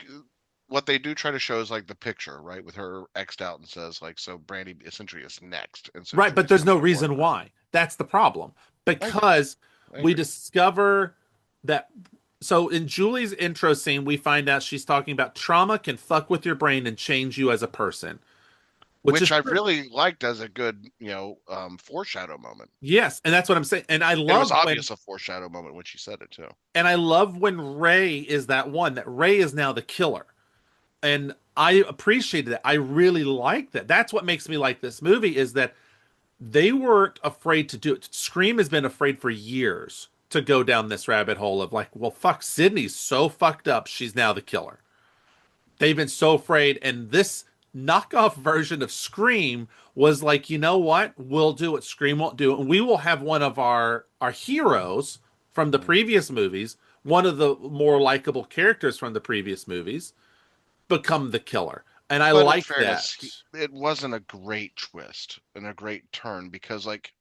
what they do try to show is like the picture, right, with her xed out and says like, so Brandy essentially is next, and so Right, but Julie's there's no coming toward reason her. why. That's the problem. I agree. Because I we agree. discover that so in Julie's intro scene, we find out she's talking about trauma can fuck with your brain and change you as a person, which Which is I true. really liked as a good, foreshadow moment. Yes, and that's what I'm saying. It was obvious a foreshadow moment when she said it too. I love when Ray is that one that Ray is now the killer. And I appreciated that. I really like that. That's what makes me like this movie is that they weren't afraid to do it. Scream has been afraid for years to go down this rabbit hole of like, well, fuck, Sydney's so fucked up, she's now the killer. They've been so afraid, and this knockoff version of Scream was like, you know what? We'll do what Scream won't do, and we will have one of our heroes from the Mhm. previous movies, one of the more likable characters from the previous movies, become the killer. And I But in like fairness, that. it wasn't a great twist and a great turn because like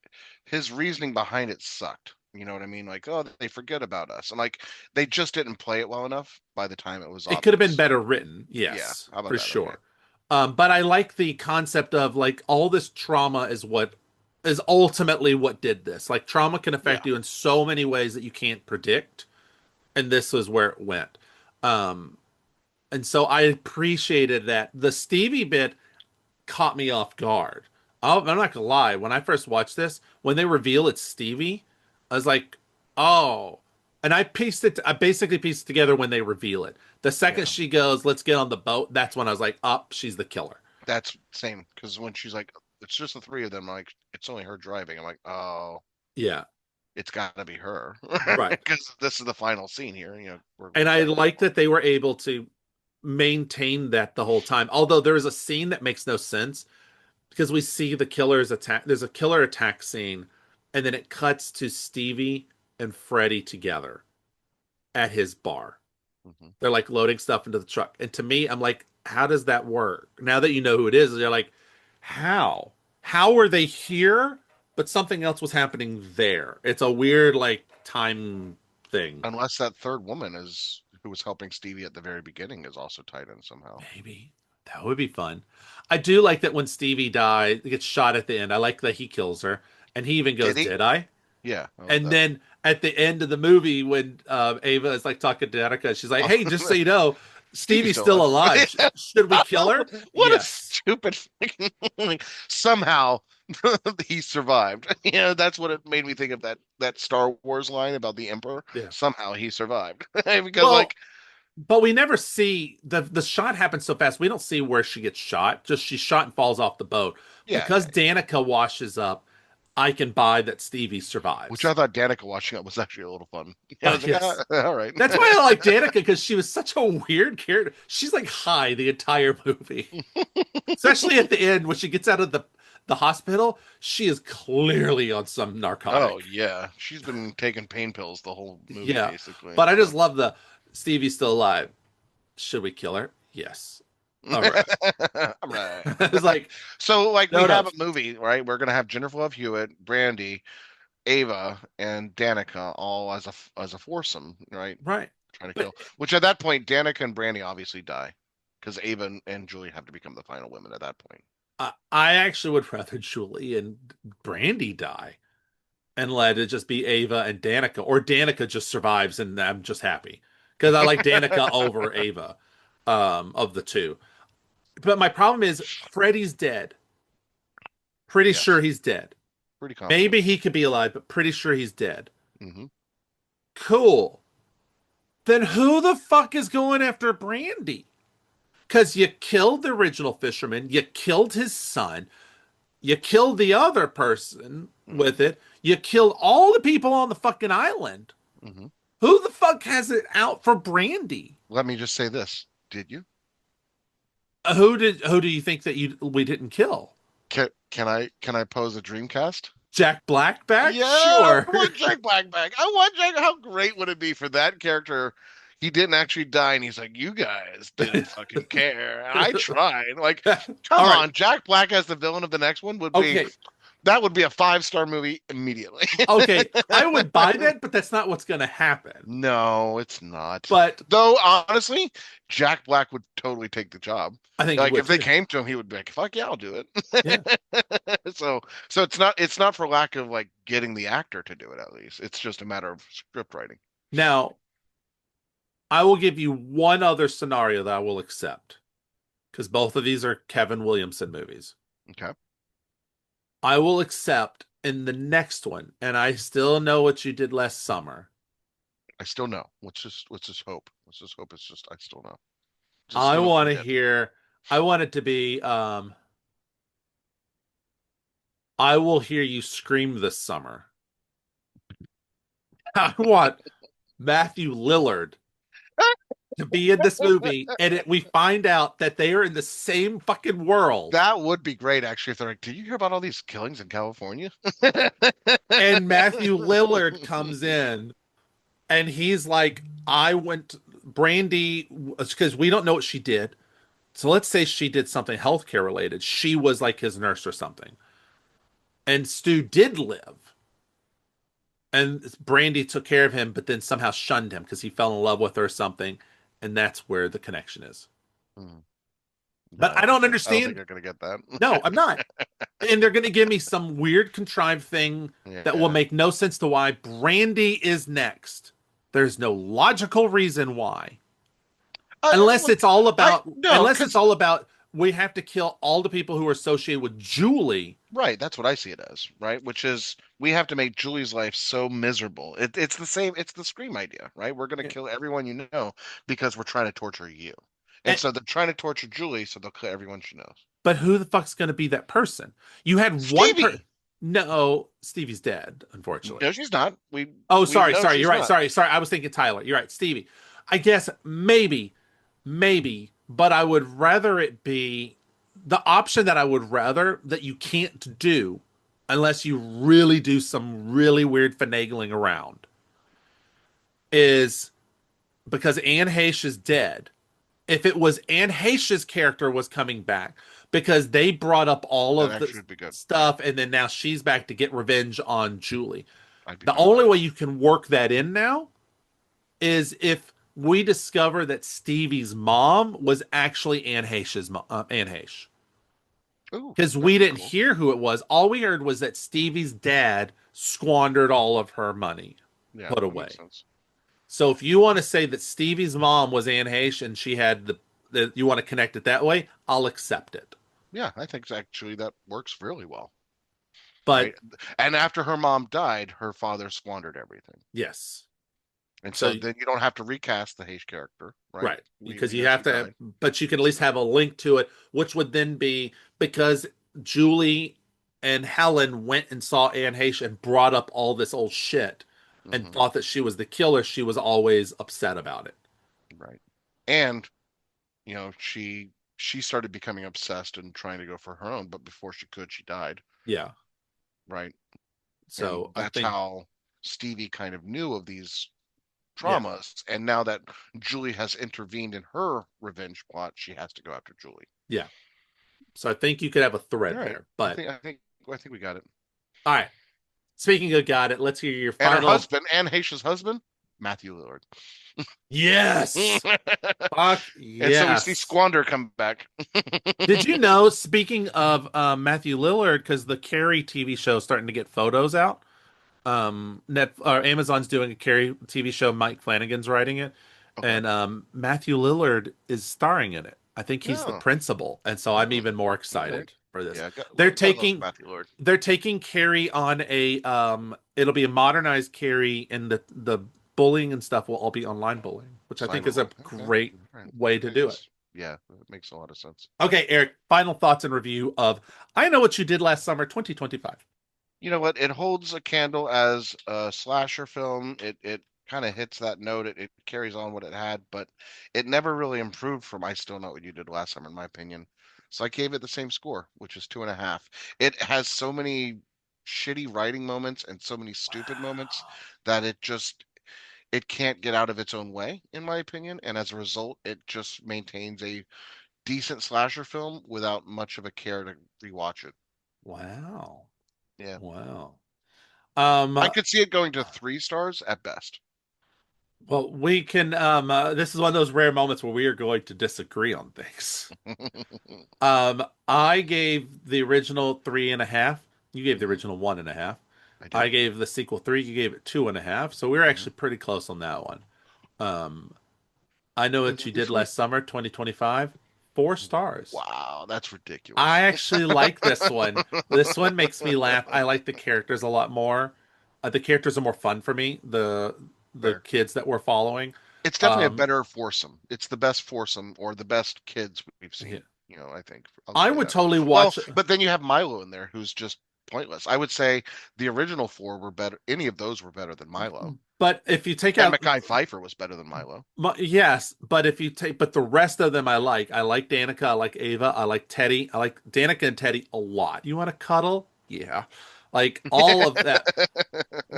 his reasoning behind it sucked. You know what I mean? Like, oh, they forget about us, and like they just didn't play it well enough by the time it was It could have been obvious. better written, Yeah, yes, how about for that? Okay. sure. But I like the concept of like all this trauma is what is ultimately what did this. Like trauma can Yeah. affect you in so many ways that you can't predict, and this was where it went. Um, and so I appreciated that. The Stevie bit caught me off guard. I'm not gonna lie. When I first watched this, when they reveal it's Stevie, I was like, "Oh!" And I pieced it. I basically pieced it together when they reveal it. The second Yeah. she goes, "Let's get on the boat," that's when I was like, "Up, she's the killer." That's same because when she's like, it's just the three of them. Like, it's only her driving. I'm like, oh, Yeah, it's got to be her right. because this is the final scene here. And We're I getting like that they were able to maintain that the whole time. Although there is a scene that makes no sense because we see the killer's attack. There's a killer attack scene, and then it cuts to Stevie and Freddy together at his bar. hmm They're like loading stuff into the truck. And to me, I'm like, how does that work? Now that you know who it is, you're like, how? How are they here? But something else was happening there. It's a weird like time thing. Unless that third woman is who was helping Stevie at the very beginning is also tied in somehow. Maybe that would be fun. I do like that when Stevie dies, gets shot at the end. I like that he kills her, and he even goes, Did he? "Did I?" Yeah, I love And that. then at the end of the movie, when Ava is like talking to Danica, she's like, "Hey, just so Oh, you know, Stevie's Stevie's still still alive. alive. Should we kill her?" What a Yes. stupid like, somehow he survived. That's what it made me think of that Star Wars line about the Emperor. Yeah. Somehow he survived. Because Well, like but we never see the shot happens so fast. We don't see where she gets shot. Just she's shot and falls off the boat. yeah, Because Danica washes up, I can buy that Stevie which I survives. thought Danica washing up was actually a little fun. I was like, Yes. all right. That's why I like Danica because she was such a weird character. She's like high the entire movie. Especially at the end when she gets out of the hospital, she is clearly on some Oh narcotic. yeah, she's been taking pain pills the whole movie Yeah. basically. But I So. just love the Stevie's still alive. Should we kill her? Yes. All right. All right. It's like, So like we no, no. have a movie, right? We're gonna have Jennifer Love Hewitt, Brandy, Ava, and Danica all as a foursome, right? Right. Trying to But kill. Which at that point, Danica and Brandy obviously die because Ava and Julie have to become the final women at that point. I actually would rather Julie and Brandy die and let it just be Ava and Danica, or Danica just survives and I'm just happy because I like Danica over Ava of the two. But my problem is Freddy's dead. Pretty sure Yes, he's dead. pretty confident. Maybe he could be alive, but pretty sure he's dead. Hmm. Cool. Then who the fuck is going after Brandy? Because you killed the original fisherman, you killed his son, you killed the other person with Hmm. it, you killed all the people on the fucking island. Hmm. Who the fuck has it out for Brandy? Let me just say this: Did you? Who do you think that we didn't kill? Can I pose a Dreamcast? Jack Black back? Yeah, I Sure. want Jack Black back. I want Jack. How great would it be for that character? He didn't actually die, and he's like, "You guys didn't fucking care. And I tried." Like, come All right. on, Jack Black as the villain of the next one Okay. that would be a 5-star movie immediately. Okay. I would buy that, but that's not what's going to happen. No, it's not. But Though honestly, Jack Black would totally take the job. I think he Like would if they too. came to him, he would be like, "Fuck yeah, I'll do Yeah. it." So it's not for lack of like getting the actor to do it at least. It's just a matter of script writing. Now, I will give you one other scenario that I will accept because both of these are Kevin Williamson movies. Okay. I will accept in the next one, and I still know what you did last summer. I still know. Let's just hope. Let's just hope it's just I still know. Just I don't want to forget. hear, I want it to be, I will hear you scream this summer. I want Matthew Lillard to be in this movie, and we find out that they are in the same fucking world. That would be great actually if they're like, "Did you hear about all these killings in California?" And Matthew Lillard comes in and he's like, I went Brandy because we don't know what she did. So let's say she did something healthcare related. She was like his nurse or something. And Stu did live. And Brandy took care of him, but then somehow shunned him because he fell in love with her or something. And that's where the connection is. Hmm. No, But I don't I don't think understand. you're gonna get that. No, I'm not. And they're going to give me some weird contrived thing that will Yeah. make no sense to why Brandy is next. There's no logical reason why. Unless Look, it's all I about no, unless it's because all about we have to kill all the people who are associated with Julie. right, that's what I see it as, right? Which is we have to make Julie's life so miserable. It's the same, it's the Scream idea, right? We're gonna kill everyone you know because we're trying to torture you. And And, so they're trying to torture Julie, so they'll kill everyone she knows. but who the fuck's going to be that person? You had one per Stevie! No, Stevie's dead, unfortunately. No, she's not. Oh, We sorry, know sorry. You're she's right. not. Sorry. I was thinking Tyler. You're right, Stevie. I guess maybe, but I would rather it be the option that I would rather that you can't do unless you really do some really weird finagling around is because Anne Heche is dead. If it was Anne Heche's character was coming back because they brought up all That of the actually would be good. Yeah, stuff and then now she's back to get revenge on Julie. I'd be The fine with only that. way you can work that in now is if we discover that Stevie's mom was actually Anne Heche. Ooh, Because that'd we be didn't cool. hear who it was. All we heard was that Stevie's dad squandered all of her money Yeah, put that makes away. sense. So if you want to say that Stevie's mom was Anne Heche and she had you want to connect it that way, I'll accept it. Yeah, I think actually that works really well, But right? And after her mom died, her father squandered everything. yes. And So so then you don't have to recast the Hayes character, right? right, We because you know have she to, died. but you can at least have a link to it, which would then be because Julie and Helen went and saw Anne Heche and brought up all this old shit and Hmm. thought that she was the killer. She was always upset about it. Right. And, she started becoming obsessed and trying to go for her own, but before she could, she died, Yeah. right? And So I that's think, how Stevie kind of knew of these yeah, traumas. And now that Julie has intervened in her revenge plot, she has to go after Julie. yeah. So I think you could have a All thread right. there. I But think I think I think we got it. all right. Speaking of got it, let's hear your And her final. husband, Anne Heche's husband, Matthew Lillard. Yes. Fuck And so we see yes. Squander come back. Did you know, speaking of Matthew Lillard, because the Carrie TV show is starting to get photos out, Amazon's doing a Carrie TV show. Mike Flanagan's writing it, Okay. and Matthew Lillard is starring in it. I think he's the No. principal, and so I'm Oh, even more all right. excited for this. Yeah, They're God loves taking Matthew Lillard. they're taking Carrie on a it'll be a modernized Carrie, and the bullying and stuff will all be online bullying, which I think is a Cyberbullying. Okay. great All right. way to That do it. makes, yeah, that makes a lot of sense. Okay, Eric, final thoughts and review of I Know What You Did Last Summer 2025. You know what? It holds a candle as a slasher film. It kind of hits that note. It carries on what it had, but it never really improved from I Still Know What You Did Last Summer, in my opinion. So I gave it the same score, which is 2.5. It has so many shitty writing moments and so many stupid moments Wow. that it can't get out of its own way, in my opinion. And as a result, it just maintains a decent slasher film without much of a care to rewatch it. Wow. Yeah. Wow. I could see it going to 3 stars at best. well, we can this is one of those rare moments where we are going to disagree on things. I gave the original 3.5. You gave the Mhm. original 1.5. I I did. gave the sequel 3. You gave it 2.5. So we were Mhm. actually pretty close on that one. Um, I Know And What then You we Did split. Last Summer 2025. 4 stars. Wow, that's I ridiculous. actually like this one. This one makes me laugh. I like the characters a lot more. The characters are more fun for me. The Fair. kids that we're following. It's definitely a Um, better foursome. It's the best foursome or the best kids we've yeah. seen. I think I'll I give you would that. totally Well, watch. but then you have Milo in there who's just pointless. I would say the original four were better. Any of those were better than Milo. But if you take And out, Mackay Pfeiffer was better than Milo. yes, but if you take, but the rest of them I like. I like Danica. I like Ava. I like Teddy. I like Danica and Teddy a lot. You want to cuddle? Yeah. Like all of that.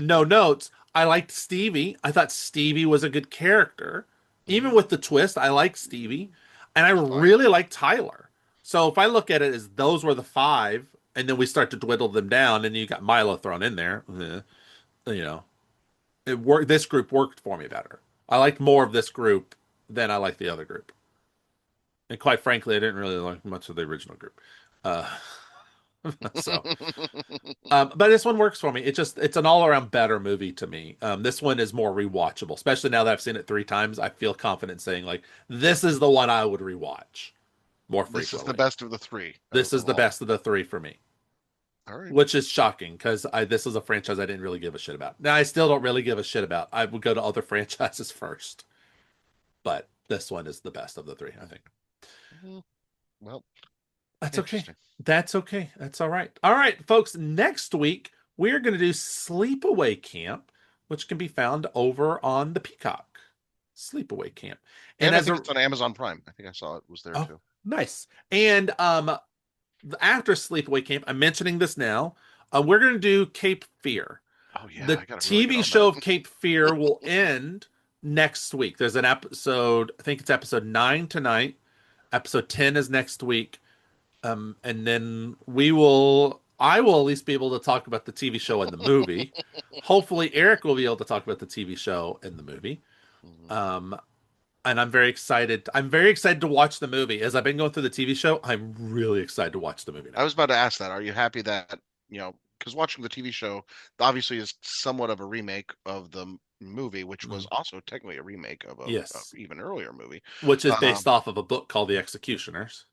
No notes. I liked Stevie. I thought Stevie was a good character. Even Hmm. with the twist, I like Stevie. And I He's fine. really like Tyler. So if I look at it as those were the five, and then we start to dwindle them down, and you got Milo thrown in there, you know, it worked. This group worked for me better. I liked more of this group than I liked the other group. And quite frankly, I didn't really like much of the original group. Uh, so but this one works for me. It's an all around better movie to me. This one is more rewatchable, especially now that I've seen it 3 times. I feel confident saying like this is the one I would rewatch more This is the frequently. best of the three This is of the all. best of the three for me, All right. which is shocking because I this is a franchise I didn't really give a shit about. Now I still don't really give a shit about. I would go to other franchises first, but this one is the best of the three. I think. Mhm. Well, That's okay. interesting. That's okay. That's all right. All right, folks. Next week, we're going to do Sleepaway Camp, which can be found over on the Peacock. Sleepaway Camp. And And I as think a it's on Amazon Prime. I think I saw it was there oh, too. nice. And after Sleepaway Camp, I'm mentioning this now. We're going to do Cape Fear. Oh yeah, The I gotta really get TV on show that. of Cape Fear will end next week. There's an episode, I think it's episode 9 tonight. Episode 10 is next week. And then I will at least be able to talk about the TV show and the movie. Hopefully, Eric will be able to talk about the TV show and the movie. Mhm. Um, and I'm very excited. I'm very excited to watch the movie. As I've been going through the TV show, I'm really excited to watch the movie I now. was about to ask that. Are you happy that, because watching the TV show obviously is somewhat of a remake of the movie, which was Mhm. also technically a remake of a Yes, even earlier movie. which is based Um, off of a book called The Executioners.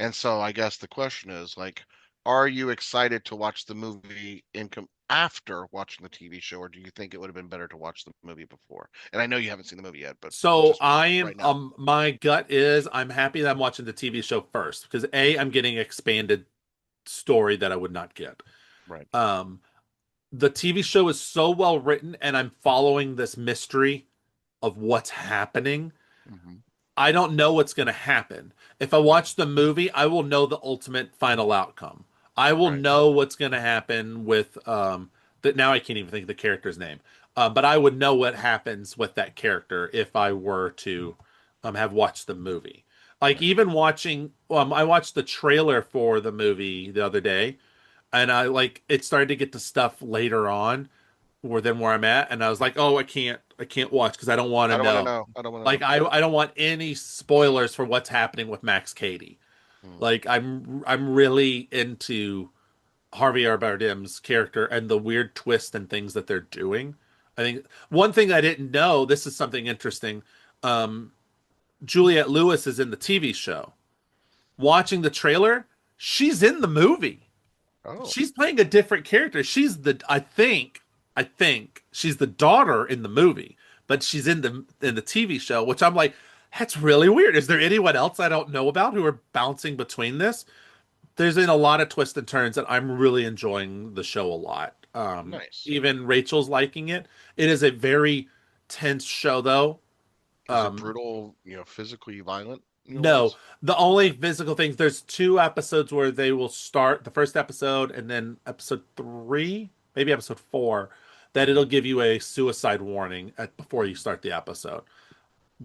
And so I guess the question is like, are you excited to watch the movie after watching the TV show, or do you think it would have been better to watch the movie before? And I know you haven't seen the movie yet, but So just I am right now. my gut is I'm happy that I'm watching the TV show first because A, I'm getting expanded story that I would not get. Right. Um, the TV show is so well written and I'm following this mystery of what's happening. Hmm. I don't know what's going to happen. If I watch the movie, I will know the ultimate final outcome. I will Right. know what's going to happen with that now I can't even think of the character's name. But I would know what happens with that character if I were to have watched the movie. Like Right. even watching I watched the trailer for the movie the other day and I like it started to get to stuff later on where I'm at, and I was like, oh, I can't watch because I don't want to I don't want to know. know. I don't want to Like know. I don't want any spoilers for what's happening with Max Cady. Hmm. Like I'm really into Javier Bardem's character and the weird twist and things that they're doing. I think one thing I didn't know, this is something interesting. Um, Juliette Lewis is in the TV show. Watching the trailer, she's in the movie. Oh, She's playing a different character. I think she's the daughter in the movie, but she's in the TV show, which I'm like, that's really weird. Is there anyone else I don't know about who are bouncing between this? There's been a lot of twists and turns, and I'm really enjoying the show a lot. nice. Even Rachel's liking it. It is a very tense show, though. Is it Um, brutal, physically violent, No, wise? the only Okay. physical things, there's two episodes where they will start the first episode and then episode three, maybe episode four, that it'll Hmm. give you a suicide warning before you start the episode.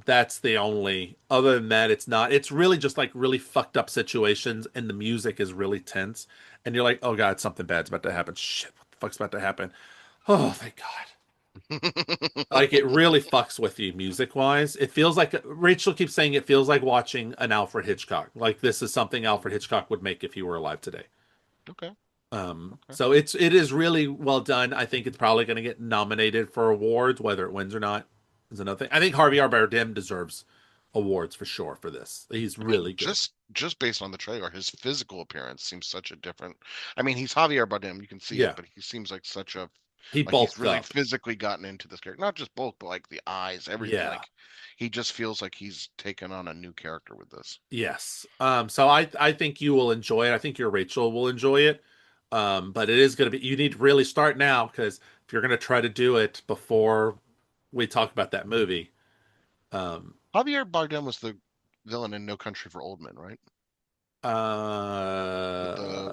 That's the only, other than that, it's not, it's really just like really fucked up situations and the music is really tense. And you're like, oh God, something bad's about to happen. Shit, what the fuck's about to happen? Oh, thank God. Like it really fucks with you music wise. It feels like Rachel keeps saying it feels like watching an Alfred Hitchcock. Like this is something Alfred Hitchcock would make if he were alive today. Okay. Okay. So it is really well done. I think it's probably going to get nominated for awards, whether it wins or not is another thing. I think Javier Bardem deserves awards for sure for this. He's I mean, really good. just based on the trailer, his physical appearance seems such a different. I mean, he's Javier Bardem, you can see it, Yeah, but he seems like such a he like he's bulked really up. physically gotten into this character. Not just bulk, but like the eyes, everything. Yeah. Like he just feels like he's taken on a new character with this. Yes. So I think you will enjoy it. I think your Rachel will enjoy it. But it is going to be, you need to really start now because if you're going to try to do it before we talk about that movie, um, Javier Bardem was the villain in No Country for Old Men, right?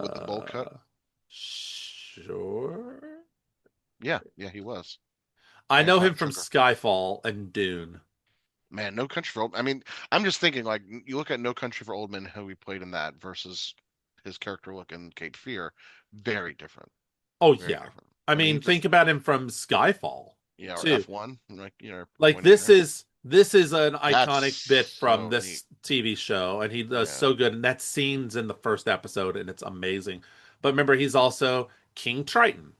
With the bowl cut. uh, sure. Yeah, yeah, he was. I And know Tom him from Sugar. Skyfall and Dune. Man, No Country for Old. I mean, I'm just thinking like you look at No Country for Old Men, who he played in that versus his character look in Cape Fear, very different, Oh, very yeah. different. I I mean, he mean, just think about him from Skyfall, or too. F1, like Like pointing this there. is this is an iconic bit That's from so neat. this TV show, and he does Yeah. so good. And that scene's in the first episode, and it's amazing. But remember, he's also King Triton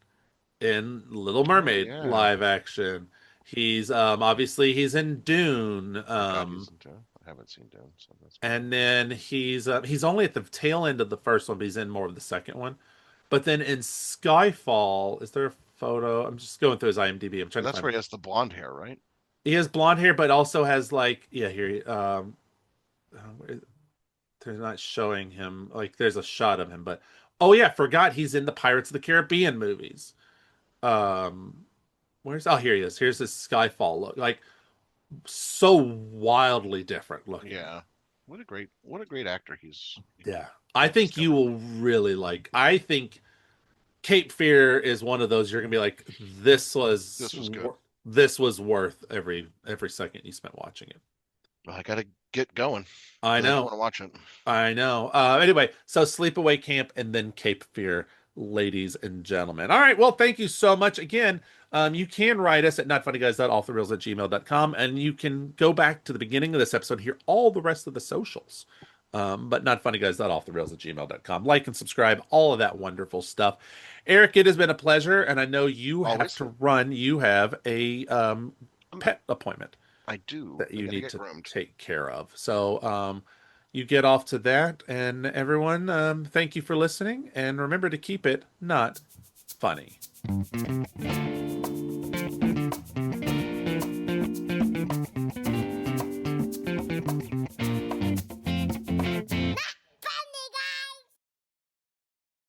in Little Oh Mermaid yeah. live action. He's obviously he's in Dune, I forgot he's in Dune. I haven't seen Dune, so that's pretty and cool. then he's only at the tail end of the first one, but he's in more of the second one. But then in Skyfall, is there a photo? I'm just going through his IMDb. I'm trying to That's find. where he has the blonde hair, right? He has blonde hair, but also has like yeah here. They're not showing him like there's a shot of him, but oh yeah, forgot he's in the Pirates of the Caribbean movies. Um, where's oh here he is. Here's his Skyfall look like so wildly different looking. Yeah. What a great actor Yeah, I he's think you discovered. will really like. I think Cape Fear is one of those you're gonna be like This was good. this was worth every second you spent watching it. Well, I gotta get going I because I do know. want to watch it. I know. Anyway, so Sleepaway Camp and then Cape Fear, ladies and gentlemen. All right. Well, thank you so much again. You can write us at notfunnyguys.allthreels@gmail.com and you can go back to the beginning of this episode, hear all the rest of the socials. But notfunnyguys.allthreels@gmail.com. Like and subscribe, all of that wonderful stuff. Eric, it has been a pleasure, and I know you have Always. to run. You have a Um, pet appointment I do. that I you gotta need get to groomed. take care of. So, you get off to that. And everyone, thank you for listening. And remember to keep it not funny.